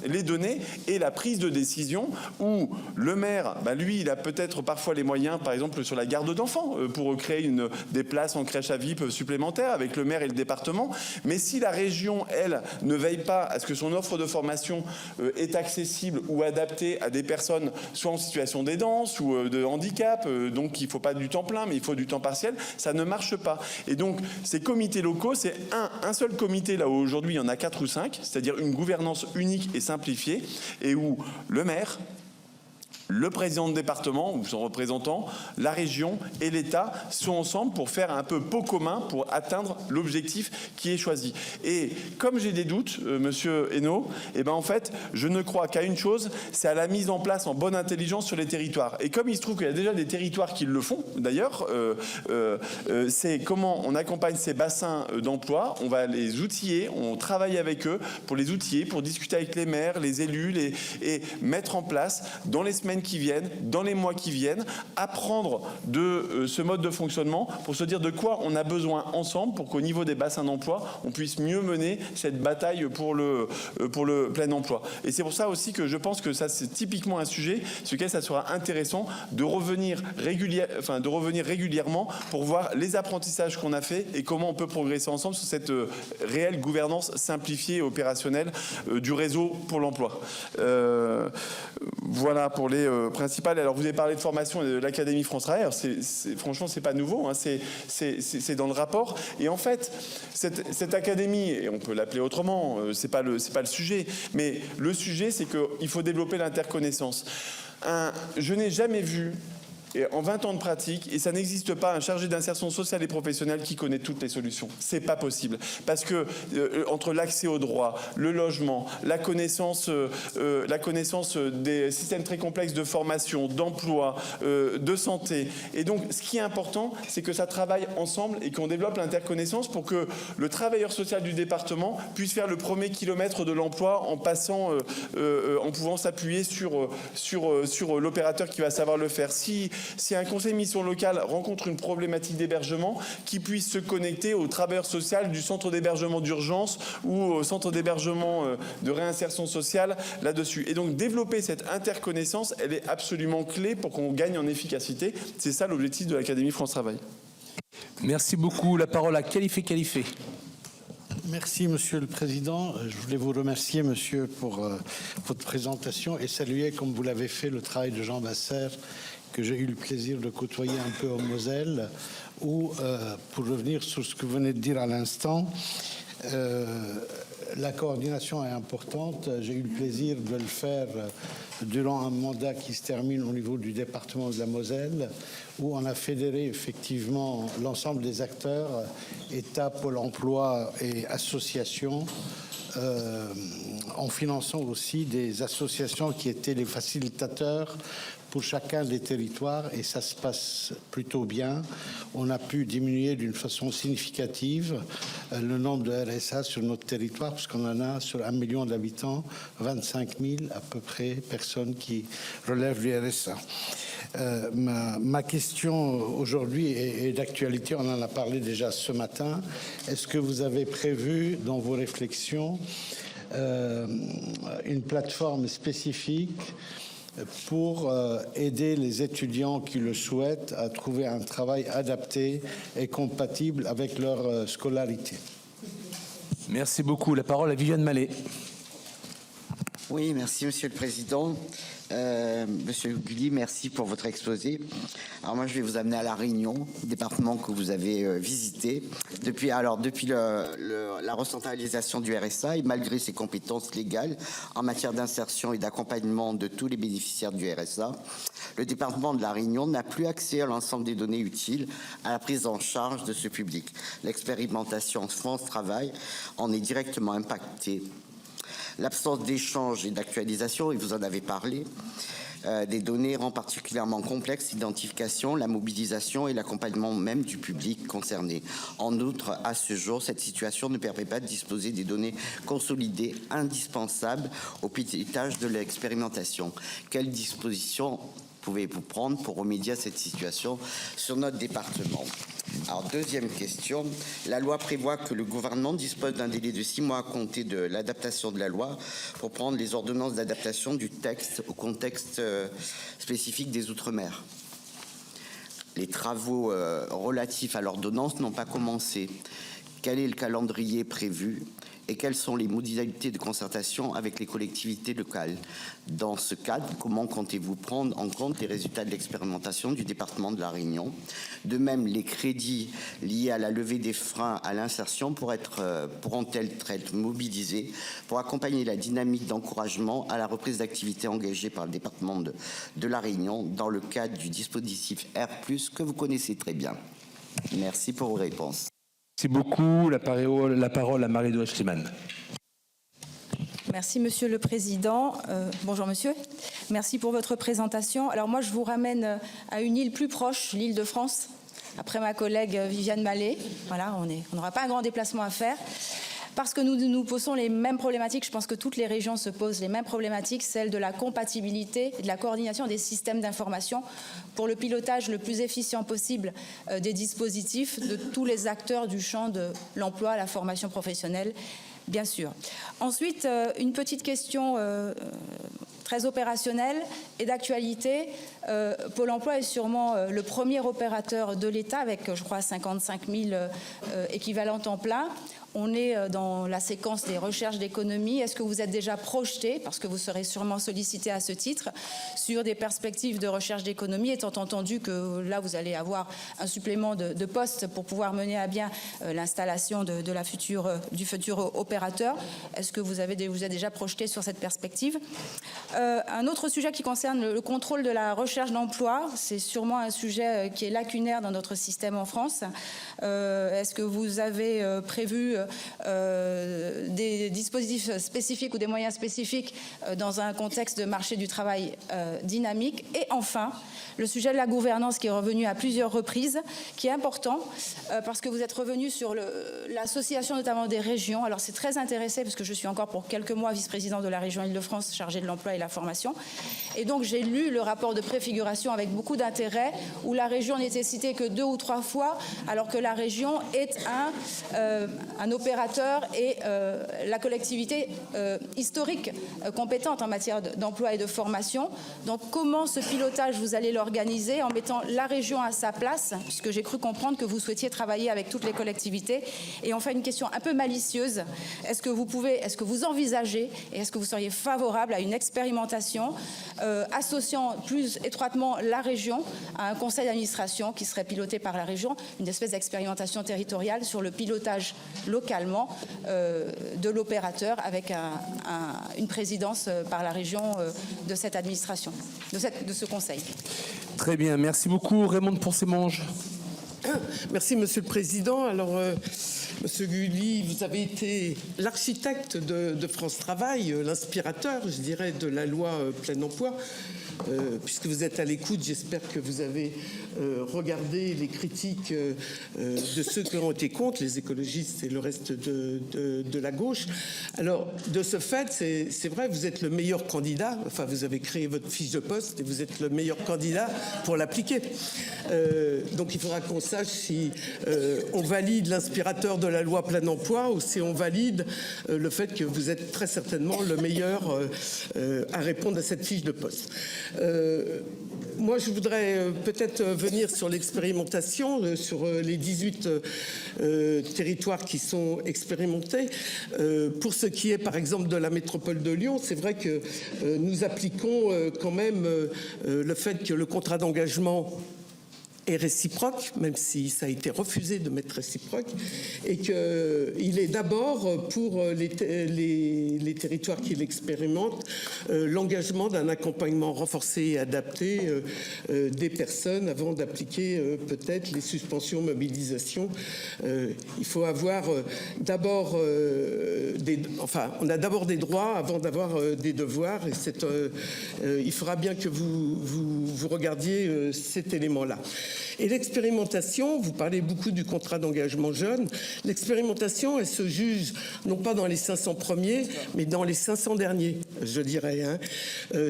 les données et la prise de décision où le maire, lui, il a peut-être parfois les moyens, par exemple sur la garde d'enfants, pour créer des places en crèche à VIP supplémentaires avec le maire et le département. Mais si la région, elle, ne veille pas à ce que son offre de formation est accessible ou adaptée à des personnes soit en situation d'aidance ou de handicap, donc il ne faut pas du temps plein, mais il faut du temps partiel, ça ne marche pas. Et donc ces comités locaux, c'est un seul comité, là où aujourd'hui il y en a 4 ou 5, c'est-à-dire une gouvernance unique et simplifiée, et où le maire, le président de département ou son représentant, la région et l'État sont ensemble pour faire un peu pot commun pour atteindre l'objectif qui est choisi. Et comme j'ai des doutes, monsieur Hainaut, eh ben en fait, je ne crois qu'à une chose, c'est à la mise en place en bonne intelligence sur les territoires. Et comme il se trouve qu'il y a déjà des territoires qui le font, d'ailleurs, c'est comment on accompagne ces bassins d'emploi. On va les outiller, on travaille avec eux pour les outiller, pour discuter avec les maires, les élus, et mettre en place dans les semaines qui viennent, dans les mois qui viennent, apprendre de ce mode de fonctionnement pour se dire de quoi on a besoin ensemble pour qu'au niveau des bassins d'emploi, on puisse mieux mener cette bataille pour le plein emploi. Et c'est pour ça aussi que je pense que ça, c'est typiquement un sujet sur lequel ça sera intéressant de revenir régulièrement pour voir les apprentissages qu'on a fait et comment on peut progresser ensemble sur cette réelle gouvernance simplifiée et opérationnelle du réseau pour l'emploi. Voilà pour les principales. Alors vous avez parlé de formation et de l'Académie France Travail. Franchement, c'est pas nouveau, hein. C'est dans le rapport. Et en fait, cette académie, et on peut l'appeler autrement, c'est pas le sujet, mais le sujet, c'est qu'il faut développer l'interconnaissance. Je n'ai jamais vu et en 20 ans de pratique, et ça n'existe pas un chargé d'insertion sociale et professionnelle qui connaît toutes les solutions. C'est pas possible. Parce que entre l'accès au droit, le logement, la connaissance des systèmes très complexes de formation, d'emploi, de santé. Et donc, ce qui est important, c'est que ça travaille ensemble et qu'on développe l'interconnaissance pour que le travailleur social du département puisse faire le premier kilomètre de l'emploi en passant, en pouvant s'appuyer sur l'opérateur qui va savoir le faire. Si un conseil de mission locale rencontre une problématique d'hébergement, qui puisse se connecter au travailleur social du centre d'hébergement d'urgence ou au centre d'hébergement de réinsertion sociale là-dessus. Et donc développer cette interconnaissance, elle est absolument clé pour qu'on gagne en efficacité. C'est ça l'objectif de l'Académie France Travail. Merci beaucoup. La parole à Khalifé Khalifé. Merci, Monsieur le Président. Je voulais vous remercier, Monsieur, pour votre présentation et saluer, comme vous l'avez fait, le travail de Jean Basser, que j'ai eu le plaisir de côtoyer un peu en Moselle, où, pour revenir sur ce que vous venez de dire à l'instant, la coordination est importante. J'ai eu le plaisir de le faire durant un mandat qui se termine au niveau du département de la Moselle, où on a fédéré effectivement l'ensemble des acteurs, État, Pôle emploi et associations, en finançant aussi des associations qui étaient les facilitateurs pour chacun des territoires, et ça se passe plutôt bien. On a pu diminuer d'une façon significative le nombre de RSA sur notre territoire, parce qu'on en a sur 1 million d'habitants, 25 000 à peu près personnes qui relèvent du RSA. Ma question aujourd'hui est d'actualité, on en a parlé déjà ce matin. Est-ce que vous avez prévu dans vos réflexions une plateforme spécifique pour aider les étudiants qui le souhaitent à trouver un travail adapté et compatible avec leur scolarité? Merci beaucoup. La parole à Viviane Mallet. Oui, merci Monsieur le Président. Monsieur Guilly, merci pour votre exposé. Alors moi, je vais vous amener à La Réunion, département que vous avez visité. Depuis la recentralisation du RSA et malgré ses compétences légales en matière d'insertion et d'accompagnement de tous les bénéficiaires du RSA, le département de La Réunion n'a plus accès à l'ensemble des données utiles à la prise en charge de ce public. L'expérimentation France Travail en est directement impactée. L'absence d'échange et d'actualisation, et vous en avez parlé, des données rend particulièrement complexe l'identification, la mobilisation et l'accompagnement même du public concerné. En outre, à ce jour, cette situation ne permet pas de disposer des données consolidées indispensables au pilotage de l'expérimentation. Quelles dispositions pouvez-vous prendre pour remédier à cette situation sur notre département? Alors, deuxième question. La loi prévoit que le gouvernement dispose d'un délai de 6 mois à compter de l'adaptation de la loi pour prendre les ordonnances d'adaptation du texte au contexte spécifique des Outre-mer. Les travaux relatifs à l'ordonnance n'ont pas commencé. Quel est le calendrier prévu et quelles sont les modalités de concertation avec les collectivités locales? Dans ce cadre, comment comptez-vous prendre en compte les résultats de l'expérimentation du département de La Réunion? De même, les crédits liés à la levée des freins à l'insertion pourront-elles être mobilisés pour accompagner la dynamique d'encouragement à la reprise d'activité engagée par le département de La Réunion dans le cadre du dispositif R+, que vous connaissez très bien? Merci pour vos réponses. Merci beaucoup. La parole à Marie-Douce Slimane. Merci Monsieur le Président. Bonjour Monsieur. Merci pour votre présentation. Alors moi je vous ramène à une île plus proche, l'île de France, après ma collègue Viviane Mallet. Voilà, on n'aura pas un grand déplacement à faire. Parce que nous posons les mêmes problématiques, je pense que toutes les régions se posent les mêmes problématiques, celle de la compatibilité et de la coordination des systèmes d'information pour le pilotage le plus efficient possible des dispositifs de tous les acteurs du champ de l'emploi, la formation professionnelle, bien sûr. Ensuite, une petite question très opérationnelle et d'actualité. Pôle emploi est sûrement le premier opérateur de l'État avec, je crois, 55 000 équivalents temps plein. on est dans la séquence des recherches d'économie. Est-ce que vous êtes déjà projeté, parce que vous serez sûrement sollicité à ce titre, sur des perspectives de recherche d'économie, étant entendu que là, vous allez avoir un supplément de postes pour pouvoir mener à bien l'installation du futur opérateur. Est-ce que vous êtes déjà projeté sur cette perspective? Un autre sujet qui concerne le contrôle de la recherche d'emploi, c'est sûrement un sujet qui est lacunaire dans notre système en France. Est-ce que vous avez prévu des dispositifs spécifiques ou des moyens spécifiques dans un contexte de marché du travail dynamique? Et enfin, le sujet de la gouvernance qui est revenu à plusieurs reprises, qui est important parce que vous êtes revenu sur l'association notamment des régions. Alors c'est très intéressant parce que je suis encore pour quelques mois vice-présidente de la région Île-de-France chargée de l'emploi et la formation. Et donc j'ai lu le rapport de préfiguration avec beaucoup d'intérêt où la région n'était citée que 2 ou 3 fois alors que la région est un opérateur et la collectivité historique compétente en matière d'emploi et de formation. Donc comment ce pilotage vous allez l'organiser en mettant la région à sa place, puisque j'ai cru comprendre que vous souhaitiez travailler avec toutes les collectivités. Et enfin une question un peu malicieuse, est-ce que vous envisagez et est-ce que vous seriez favorable à une expérimentation associant plus étroitement la région à un conseil d'administration qui serait piloté par la région, une espèce d'expérimentation territoriale sur le pilotage localement de l'opérateur avec une présidence par la région de cette administration, de ce conseil. Très bien, merci beaucoup. Raymond de Poncémonge. Merci Monsieur le Président. Alors, Monsieur Gully, vous avez été l'architecte de France Travail, l'inspirateur, je dirais, de la loi plein emploi. Puisque vous êtes à l'écoute, j'espère que vous avez regardé les critiques de ceux qui ont été contre, les écologistes et le reste de la gauche. Alors, de ce fait, c'est vrai, vous êtes le meilleur candidat, enfin, vous avez créé votre fiche de poste et vous êtes le meilleur candidat pour l'appliquer. Donc, il faudra qu'on sache si on valide l'inspirateur de la loi plein emploi ou si on valide le fait que vous êtes très certainement le meilleur à répondre à cette fiche de poste. Moi, je voudrais peut-être venir sur l'expérimentation, sur les 18 territoires qui sont expérimentés. Pour ce qui est, par exemple, de la métropole de Lyon, c'est vrai que nous appliquons quand même le fait que le contrat d'engagement est réciproque, même si ça a été refusé de mettre réciproque, et qu'il est d'abord pour les territoires qui l'expérimentent l'engagement d'un accompagnement renforcé et adapté des personnes avant d'appliquer peut-être les suspensions mobilisation. Il faut avoir d'abord on a d'abord des droits avant d'avoir des devoirs, et il faudra bien que vous regardiez cet élément-là. Et l'expérimentation, vous parlez beaucoup du contrat d'engagement jeune, l'expérimentation, elle se juge non pas dans les 500 premiers, mais dans les 500 derniers, je dirais.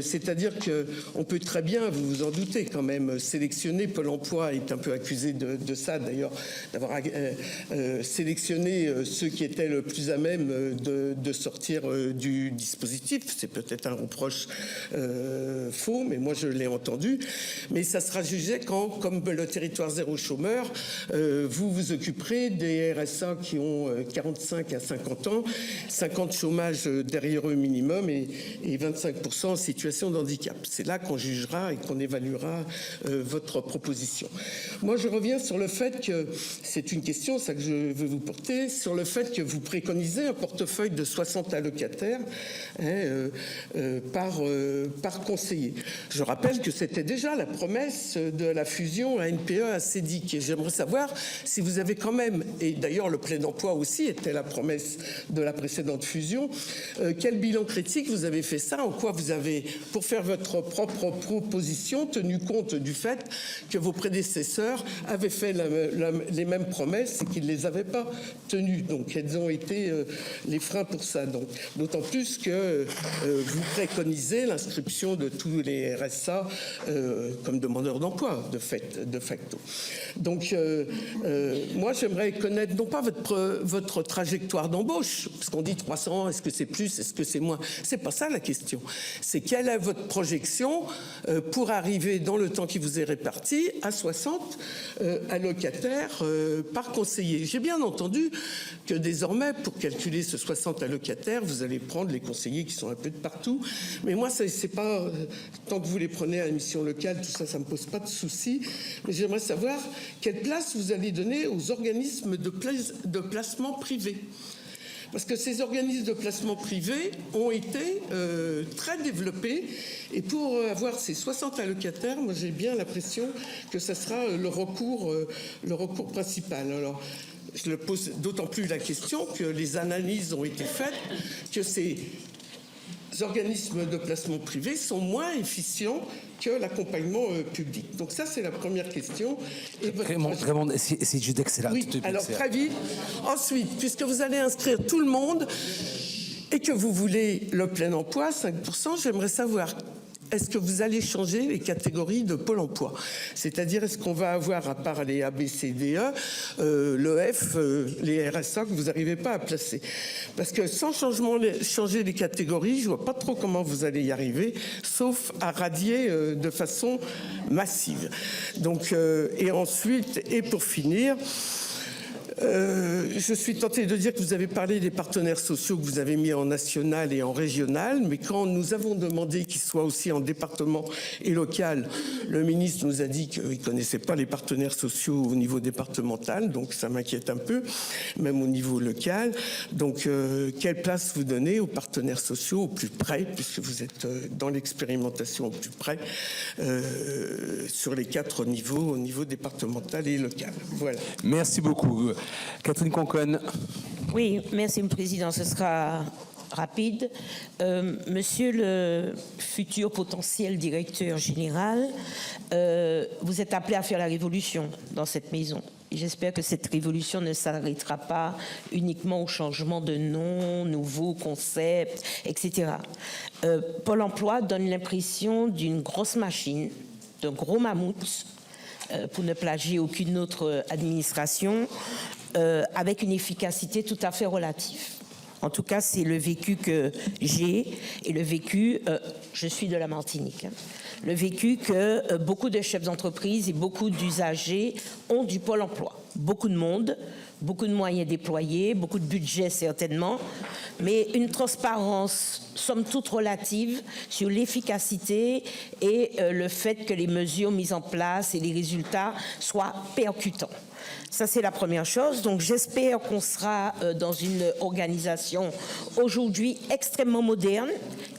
C'est-à-dire qu'on peut très bien, vous vous en doutez quand même, sélectionner. Pôle emploi est un peu accusé de ça d'ailleurs, d'avoir sélectionné ceux qui étaient le plus à même de sortir du dispositif. C'est peut-être un reproche faux, mais moi je l'ai entendu. Mais ça sera jugé quand, comme le territoire zéro chômeur, vous vous occuperez des RSA qui ont 45 à 50 ans, 50 chômages derrière eux minimum et 25% en situation de handicap. C'est là qu'on jugera et qu'on évaluera votre proposition. Moi, je reviens sur le fait que, c'est une question, ça que je veux vous porter, sur le fait que vous préconisez un portefeuille de 60 allocataires par conseiller. Je rappelle que c'était déjà la promesse de la fusion ANPE à CEDIC. Et j'aimerais savoir si vous avez quand même, et d'ailleurs le plein emploi aussi était la promesse de la précédente fusion, quel bilan critique vous avez fait ça, en quoi vous avez, pour faire votre propre proposition, tenu compte du fait que vos prédécesseurs avaient fait les mêmes promesses et qu'ils ne les avaient pas tenues. Donc, quels ont été les freins pour ça? Donc, d'autant plus que vous préconisez l'inscription de tous les RSA comme demandeurs d'emploi, de fait, de facto. Donc, moi, j'aimerais connaître non pas votre trajectoire d'embauche, parce qu'on dit 300, est-ce que c'est plus, est-ce que c'est moins? C'est pas ça la question. C'est quelle est votre projection pour arriver dans le temps qui vous est réparti à 60 allocataires par conseiller. J'ai bien entendu que désormais, pour calculer ce 60 allocataires, vous allez prendre les conseillers qui sont un peu de partout. Mais moi, c'est pas tant que vous les prenez à la mission locale, tout ça, ça me pose pas de soucis. Mais j'aimerais savoir quelle place vous allez donner aux organismes de placement privé. Parce que ces organismes de placement privé ont été très développés. Et pour avoir ces 60 allocataires, moi j'ai bien l'impression que ça sera le recours principal. Alors, je le pose d'autant plus la question que les analyses ont été faites, que ces organismes de placement privé sont moins efficients que l'accompagnement public. Donc ça, c'est la première question. Et Vraiment, c'est juste excellent. Oui, alors très vite. Ensuite, puisque vous allez inscrire tout le monde et que vous voulez le plein emploi, 5%, j'aimerais savoir, est-ce que vous allez changer les catégories de Pôle emploi? C'est-à-dire, est-ce qu'on va avoir, à part les A, B, C, D, E, le F, les RSA que vous n'arrivez pas à placer? Parce que sans changer les catégories, je ne vois pas trop comment vous allez y arriver, sauf à radier de façon massive. Donc, et ensuite, et pour finir, je suis tentée de dire que vous avez parlé des partenaires sociaux que vous avez mis en national et en régional, mais quand nous avons demandé qu'ils soient aussi en département et local, le ministre nous a dit qu'il ne connaissait pas les partenaires sociaux au niveau départemental, donc ça m'inquiète un peu, même au niveau local. Donc, quelle place vous donnez aux partenaires sociaux au plus près, puisque vous êtes dans l'expérimentation au plus près, sur les 4 niveaux, au niveau départemental et local. Voilà. Merci beaucoup. Catherine Conconne. Oui, merci, M. le Président. Ce sera rapide. Monsieur le futur potentiel directeur général, vous êtes appelé à faire la révolution dans cette maison. J'espère que cette révolution ne s'arrêtera pas uniquement au changement de nom, nouveaux concepts, etc. Pôle emploi donne l'impression d'une grosse machine, d'un gros mammouth, pour ne plagier aucune autre administration, avec une efficacité tout à fait relative. En tout cas, c'est le vécu que j'ai et le vécu, je suis de la Martinique, le vécu que beaucoup de chefs d'entreprise et beaucoup d'usagers ont du Pôle emploi. Beaucoup de monde, beaucoup de moyens déployés, beaucoup de budget certainement, mais une transparence somme toute relative sur l'efficacité et le fait que les mesures mises en place et les résultats soient percutants. Ça, c'est la première chose. Donc, j'espère qu'on sera dans une organisation aujourd'hui extrêmement moderne,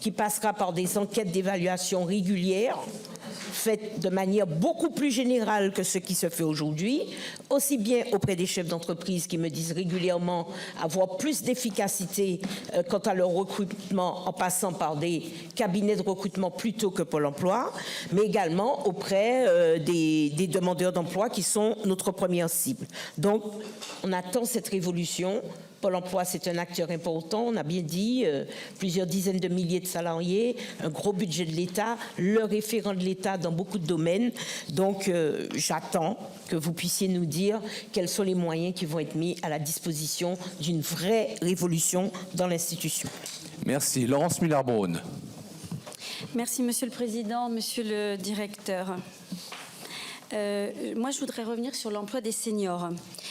qui passera par des enquêtes d'évaluation régulières, faites de manière beaucoup plus générale que ce qui se fait aujourd'hui, aussi bien auprès des chefs d'entreprise qui me disent régulièrement avoir plus d'efficacité quant à leur recrutement en passant par des cabinets de recrutement plutôt que Pôle emploi, mais également auprès des demandeurs d'emploi qui sont notre première cible. Donc, on attend cette révolution. Pôle emploi, c'est un acteur important, on a bien dit, plusieurs dizaines de milliers de salariés, un gros budget de l'État, le référent de l'État dans beaucoup de domaines. Donc, j'attends que vous puissiez nous dire quels sont les moyens qui vont être mis à la disposition d'une vraie révolution dans l'institution. Merci. Laurence Muller-Braun. Merci, Monsieur le Président, Monsieur le Directeur. Moi, je voudrais revenir sur l'emploi des seniors.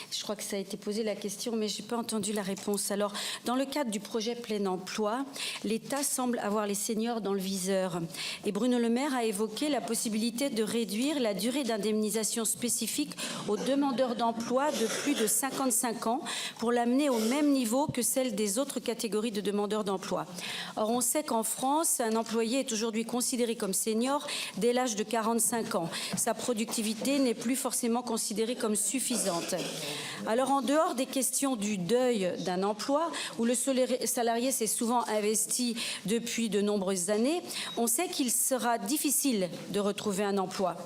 Je crois que ça a été posé la question, mais je n'ai pas entendu la réponse. Alors, dans le cadre du projet plein emploi, l'État semble avoir les seniors dans le viseur. Et Bruno Le Maire a évoqué la possibilité de réduire la durée d'indemnisation spécifique aux demandeurs d'emploi de plus de 55 ans pour l'amener au même niveau que celle des autres catégories de demandeurs d'emploi. Or, on sait qu'en France, un employé est aujourd'hui considéré comme senior dès l'âge de 45 ans. Sa productivité n'est plus forcément considérée comme suffisante. Alors, en dehors des questions du deuil d'un emploi, où le salarié s'est souvent investi depuis de nombreuses années, on sait qu'il sera difficile de retrouver un emploi.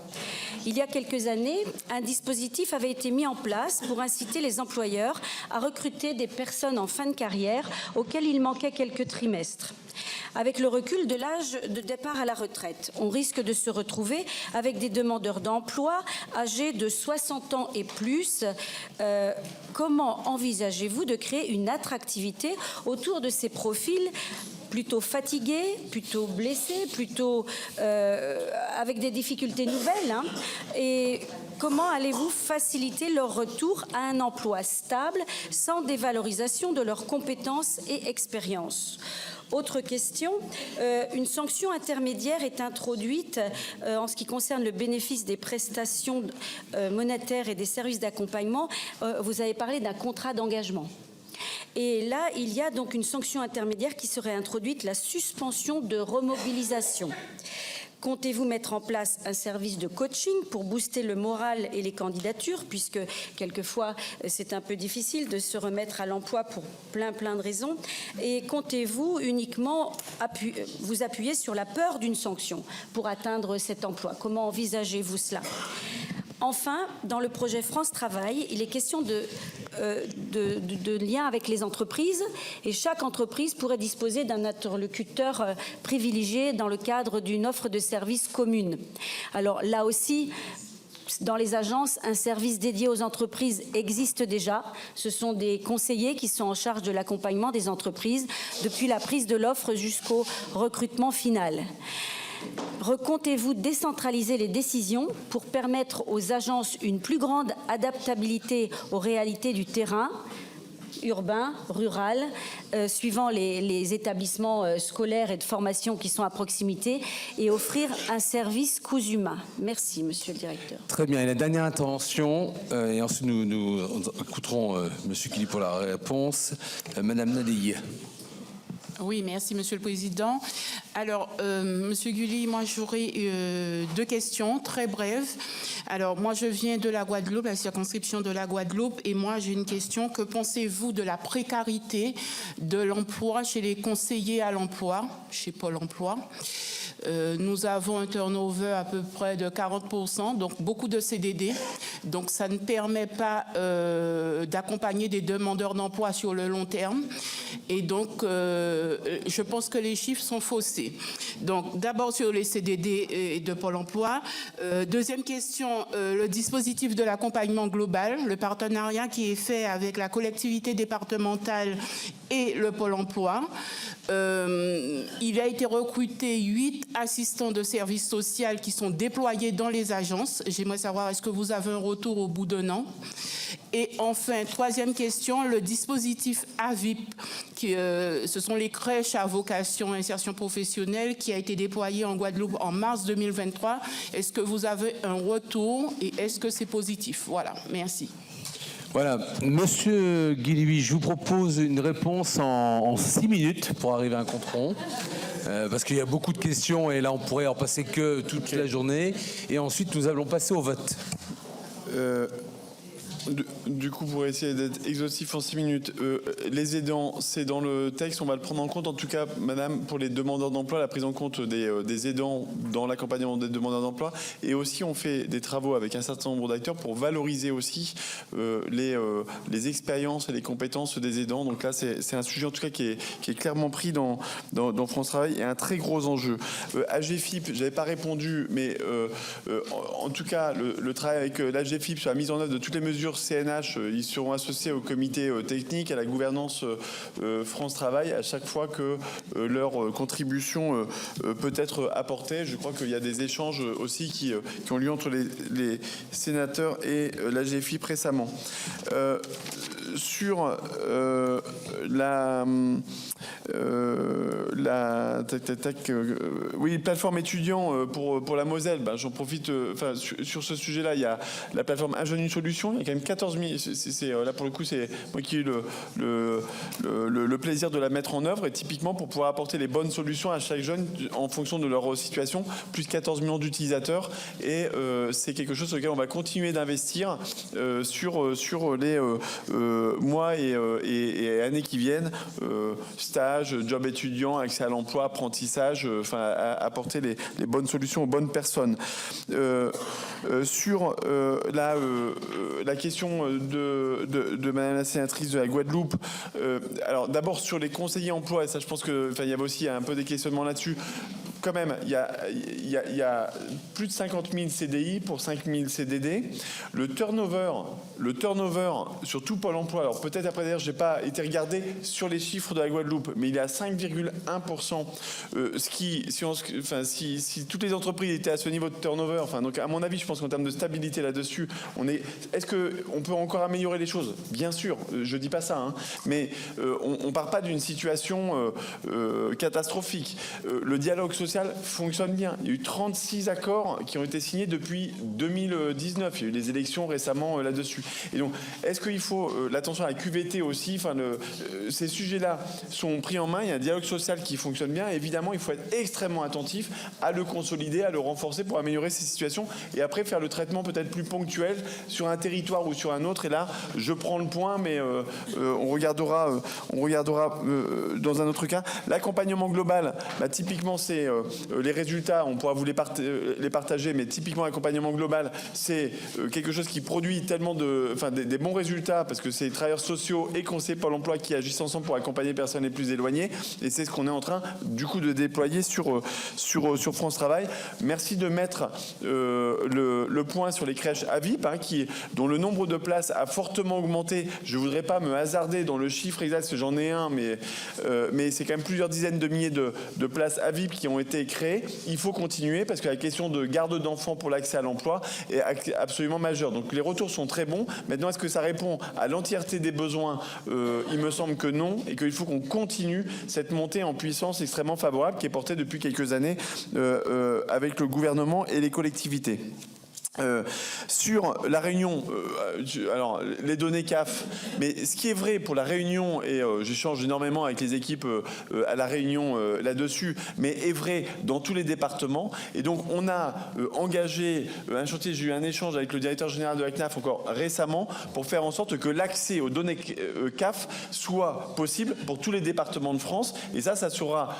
Il y a quelques années, un dispositif avait été mis en place pour inciter les employeurs à recruter des personnes en fin de carrière auxquelles il manquait quelques trimestres. Avec le recul de l'âge de départ à la retraite, on risque de se retrouver avec des demandeurs d'emploi âgés de 60 ans et plus. Comment envisagez-vous de créer une attractivité autour de ces profils plutôt fatigués, plutôt blessés, plutôt avec des difficultés nouvelles, hein, et comment allez-vous faciliter leur retour à un emploi stable sans dévalorisation de leurs compétences et expériences? Autre question, une sanction intermédiaire est introduite en ce qui concerne le bénéfice des prestations monétaires et des services d'accompagnement. Vous avez parlé d'un contrat d'engagement. Et là, il y a donc une sanction intermédiaire qui serait introduite, la suspension de remobilisation. Comptez-vous mettre en place un service de coaching pour booster le moral et les candidatures, puisque quelquefois c'est un peu difficile de se remettre à l'emploi pour plein de raisons. Et comptez-vous uniquement vous appuyer sur la peur d'une sanction pour atteindre cet emploi? Comment envisagez-vous cela? Enfin, dans le projet France Travail, il est question de lien avec les entreprises, et chaque entreprise pourrait disposer d'un interlocuteur privilégié dans le cadre d'une offre de services commune. Alors là aussi, dans les agences, un service dédié aux entreprises existe déjà. Ce sont des conseillers qui sont en charge de l'accompagnement des entreprises depuis la prise de l'offre jusqu'au recrutement final. Recomptez-vous décentraliser les décisions pour permettre aux agences une plus grande adaptabilité aux réalités du terrain, urbain, rural, suivant les établissements scolaires et de formation qui sont à proximité, et offrir un service coûts humains? Merci, Monsieur le Directeur. Très bien. Et la dernière intervention, et ensuite nous écouterons Monsieur Guilly pour la réponse. Madame Nadei. Oui, merci Monsieur le Président. Alors, Monsieur Guilly, moi j'aurais deux questions très brèves. Alors, moi je viens de la Guadeloupe, la circonscription de la Guadeloupe, et moi j'ai une question. Que pensez-vous de la précarité de l'emploi chez les conseillers à l'emploi, chez Pôle emploi? Nous avons un turnover à peu près de 40%, donc beaucoup de CDD. Donc ça ne permet pas d'accompagner des demandeurs d'emploi sur le long terme. Et donc, je pense que les chiffres sont faussés. Donc, d'abord sur les CDD et de Pôle emploi. Deuxième question, le dispositif de l'accompagnement global, le partenariat qui est fait avec la collectivité départementale et le Pôle emploi. Il a été recruté 8 assistants de service social qui sont déployés dans les agences. J'aimerais savoir, est-ce que vous avez un retour au bout d'un an? Et enfin, troisième question, le dispositif AVIP, ce sont les crèches à vocation insertion professionnelle, qui a été déployé en Guadeloupe en mars 2023. Est-ce que vous avez un retour et est-ce que c'est positif? Voilà, merci. Voilà, Monsieur Guilly, je vous propose une réponse en 6 minutes pour arriver à un compte rond, parce qu'il y a beaucoup de questions et là on pourrait en passer que toute la journée. Et ensuite nous allons passer au vote. Du coup, pour essayer d'être exhaustif en 6 minutes, les aidants, c'est dans le texte, on va le prendre en compte. En tout cas, madame, pour les demandeurs d'emploi, la prise en compte des aidants dans l'accompagnement des demandeurs d'emploi. Et aussi, on fait des travaux avec un certain nombre d'acteurs pour valoriser aussi les expériences et les compétences des aidants. Donc là, c'est un sujet en tout cas qui est clairement pris dans France Travail et un très gros enjeu. AGFIP, je n'avais pas répondu, mais en tout cas, le travail avec l'AGFIP sur la mise en œuvre de toutes les mesures CNH, ils seront associés au comité technique, à la gouvernance France Travail, à chaque fois que leur contribution peut être apportée. Je crois qu'il y a des échanges aussi qui ont lieu entre les sénateurs et l'AGFIP récemment. Sur oui, plateforme étudiant pour la Moselle, j'en profite. Sur ce sujet-là, il y a la plateforme Un jeune, une solution. Il y a quand même 14 000. Là, pour le coup, c'est moi qui ai eu le plaisir de la mettre en œuvre, et typiquement pour pouvoir apporter les bonnes solutions à chaque jeune en fonction de leur situation. Plus de 14 millions d'utilisateurs, et c'est quelque chose sur lequel on va continuer d'investir sur les mois et années qui viennent. Stage, chômage, job étudiant, accès à l'emploi, apprentissage, enfin apporter les bonnes solutions aux bonnes personnes. Sur la question de Madame la sénatrice de la Guadeloupe, alors d'abord sur les conseillers emploi, et ça je pense que il y avait aussi un peu des questionnements là-dessus. Quand même, il y a plus de 50 000 CDI pour 5 000 CDD. Le turnover sur tout Pôle emploi, alors peut-être après d'ailleurs, je n'ai pas été regardé sur les chiffres de la Guadeloupe, mais il est à 5,1%. Si toutes les entreprises étaient à ce niveau de turnover, donc à mon avis, je pense qu'en termes de stabilité là-dessus, est-ce qu'on peut encore améliorer les choses? Bien sûr, je ne dis pas ça, hein, mais on ne part pas d'une situation catastrophique. Le dialogue social fonctionne bien. Il y a eu 36 accords qui ont été signés depuis 2019. Il y a eu des élections récemment là-dessus. Et donc, est-ce qu'il faut l'attention à la QVT aussi, ces sujets-là sont pris en main. Il y a un dialogue social qui fonctionne bien. Et évidemment, il faut être extrêmement attentif à le consolider, à le renforcer pour améliorer ces situations. Et après, faire le traitement peut-être plus ponctuel sur un territoire ou sur un autre. Et là, je prends le point, mais on regardera dans un autre cas. L'accompagnement global, typiquement, c'est les résultats, on pourra vous les partager, mais typiquement l'accompagnement global, c'est quelque chose qui produit tellement des bons résultats, parce que c'est les travailleurs sociaux et conseillers Pôle emploi qui agissent ensemble pour accompagner les personnes les plus éloignées, et c'est ce qu'on est en train du coup de déployer sur France Travail. Merci de mettre le point sur les crèches à VIP, dont le nombre de places a fortement augmenté. Je ne voudrais pas me hasarder dans le chiffre exact, parce que j'en ai un, mais c'est quand même plusieurs dizaines de milliers de places à VIP qui ont été créées. Il faut continuer parce que la question de garde d'enfants pour l'accès à l'emploi est absolument majeure. Donc les retours sont très bons. Maintenant, est-ce que ça répond à l'entièreté des besoins? Il me semble que non, et qu'il faut qu'on continue cette montée en puissance extrêmement favorable qui est portée depuis quelques années avec le gouvernement et les collectivités. Sur la Réunion, alors les données CAF, mais ce qui est vrai pour la Réunion, et j'échange énormément avec les équipes à la Réunion là-dessus, mais est vrai dans tous les départements. Et donc on a engagé un chantier, j'ai eu un échange avec le directeur général de la CNAF encore récemment pour faire en sorte que l'accès aux données CAF soit possible pour tous les départements de France. Et ça sera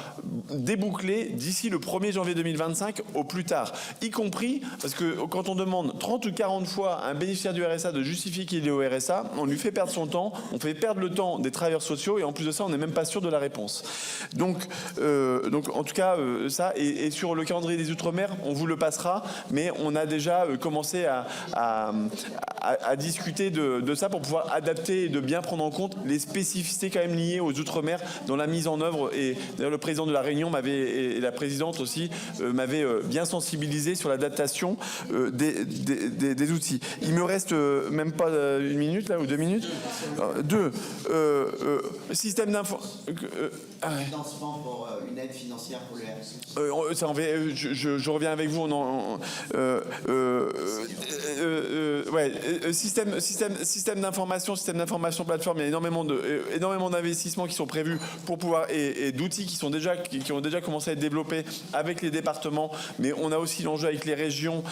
débouclé d'ici le 1er janvier 2025 au plus tard, y compris parce que quand on demande 30 ou 40 fois à un bénéficiaire du RSA de justifier qu'il est au RSA, on lui fait perdre son temps, on fait perdre le temps des travailleurs sociaux, et en plus de ça, on n'est même pas sûr de la réponse. Donc en tout cas, ça, et sur le calendrier des Outre-mer, on vous le passera, mais on a déjà commencé à discuter de ça pour pouvoir adapter et de bien prendre en compte les spécificités quand même liées aux Outre-mer dans la mise en œuvre. Et d'ailleurs, le président de la Réunion et la présidente aussi m'avaient bien sensibilisé sur l'adaptation des outils. Il me reste même pas une minute là ou 2 minutes. Système d'info. Financement pour une aide financière pour le RSA. Je reviens avec vous. Système d'information plateforme. Il y a énormément d'investissements qui sont prévus pour pouvoir et d'outils qui ont déjà commencé à être développés avec les départements, mais on a aussi l'enjeu avec les régions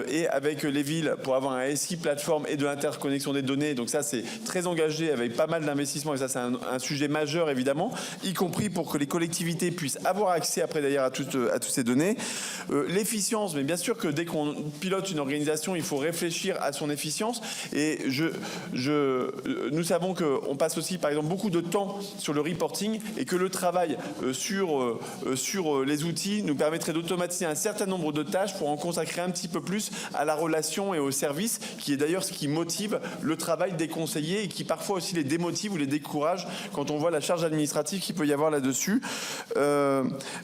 et avec les villes pour avoir un SI plateforme et de l'interconnexion des données. Donc ça, c'est très engagé avec pas mal d'investissements, et ça, c'est un sujet majeur évidemment, y compris pour que les collectivités puissent avoir accès après d'ailleurs à toutes ces données. L'efficience, mais bien sûr que dès qu'on pilote une organisation, il faut réfléchir à son efficience, et nous savons qu'on passe aussi par exemple beaucoup de temps sur le reporting, et que le travail sur les outils nous permettrait d'automatiser un certain nombre de tâches pour en consacrer un petit peu plus à la relation et au service, qui est d'ailleurs ce qui motive le travail des conseillers et qui parfois aussi les démotive ou les décourage quand on voit la charge administrative qu'il peut y avoir là-dessus.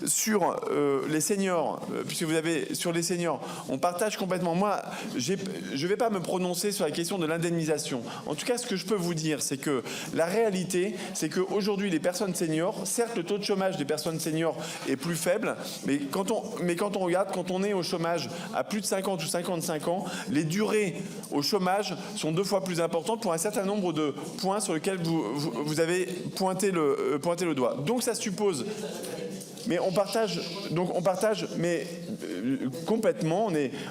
Sur les seniors, puisque vous avez sur les seniors, on partage complètement. Moi, je ne vais pas me prononcer sur la question de l'indemnisation. En tout cas, ce que je peux vous dire, c'est que la réalité, c'est qu'aujourd'hui, les personnes seniors, certes, le taux de chômage des personnes seniors est plus faible, mais quand on regarde, quand on est au chômage à plus de 50 ou 55 ans, les durées au chômage sont 2 fois plus importantes pour un certain nombre de points sur lesquels vous avez pointé le doigt. Donc ça suppose... mais on partage, mais complètement,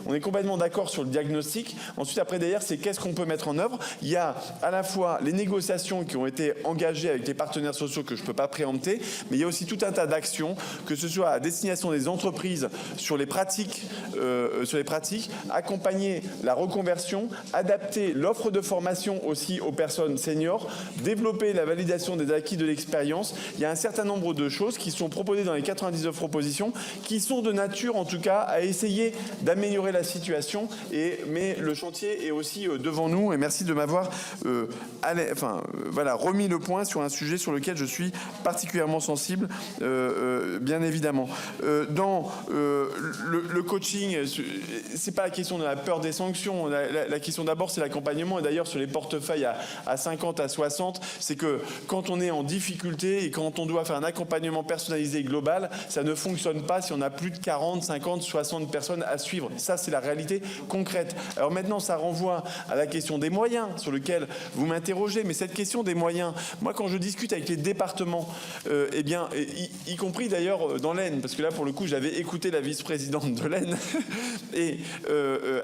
on est complètement d'accord sur le diagnostic. Ensuite, après, derrière, c'est qu'est-ce qu'on peut mettre en œuvre. Il y a à la fois les négociations qui ont été engagées avec les partenaires sociaux que je ne peux pas préempter, mais il y a aussi tout un tas d'actions, que ce soit à destination des entreprises sur les pratiques, accompagner la reconversion, adapter l'offre de formation aussi aux personnes seniors, développer la validation des acquis de l'expérience. Il y a un certain nombre de choses qui sont proposées dans les 99 propositions, qui sont de nature, en tout cas, à essayer d'améliorer la situation. Mais le chantier est aussi devant nous. Et merci de m'avoir remis le point sur un sujet sur lequel je suis particulièrement sensible, bien évidemment. Dans le coaching, c'est pas la question de la peur des sanctions. La question d'abord, c'est l'accompagnement. Et d'ailleurs, sur les portefeuilles à 50, à 60, c'est que quand on est en difficulté et quand on doit faire un accompagnement personnalisé global, ça ne fonctionne pas si on a plus de 40, 50, 60 personnes à suivre. Ça, c'est la réalité concrète. Alors maintenant, ça renvoie à la question des moyens sur lequel vous m'interrogez. Mais cette question des moyens, moi, quand je discute avec les départements, y compris d'ailleurs dans l'Aisne, parce que là, pour le coup, j'avais écouté la vice-présidente de l'Aisne, et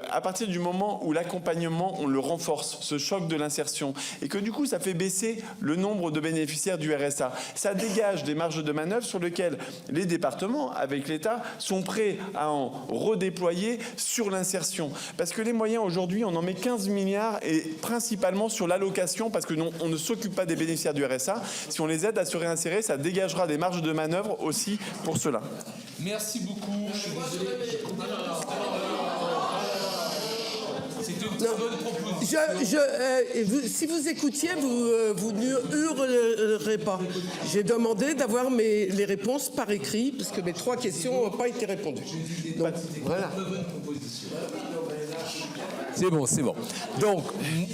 à partir du moment où l'accompagnement, on le renforce, ce choc de l'insertion, et que du coup, ça fait baisser le nombre de bénéficiaires du RSA, ça dégage des marges de manœuvre sur lesquelles les départements, avec l'État, sont prêts à en redéployer sur l'insertion. Parce que les moyens, aujourd'hui, on en met 15 milliards, et principalement sur l'allocation, parce que on ne s'occupe pas des bénéficiaires du RSA. Si on les aide à se réinsérer, ça dégagera des marges de manœuvre aussi pour cela. Merci beaucoup. Je suis désolé. C'est une très bonne proposition. Si vous écoutiez, vous ne hurlerez pas. J'ai demandé d'avoir les réponses par écrit, parce que mes 3 questions n'ont pas été répondues. Donc, voilà. C'est bon, c'est bon. Donc,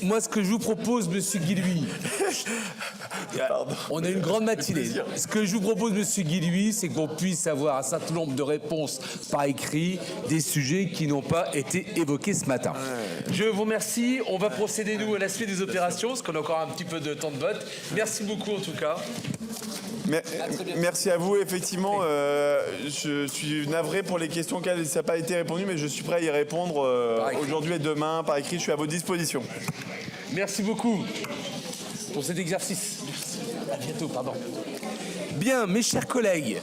moi, ce que je vous propose, monsieur Guilhuy, on a une grande matinée. Ce que je vous propose, monsieur Guilhuy, c'est qu'on puisse avoir un certain nombre de réponses par écrit des sujets qui n'ont pas été évoqués ce matin. Je vous remercie. On va procéder, nous, à la suite des opérations, parce qu'on a encore un petit peu de temps de vote. Merci beaucoup, en tout cas. Merci à vous. Effectivement, je suis navré pour les questions auxquelles ça n'a pas été répondu, mais je suis prêt à y répondre aujourd'hui et demain par écrit. Je suis à votre disposition. Merci beaucoup pour cet exercice. À bientôt, pardon. Bien, mes chers collègues.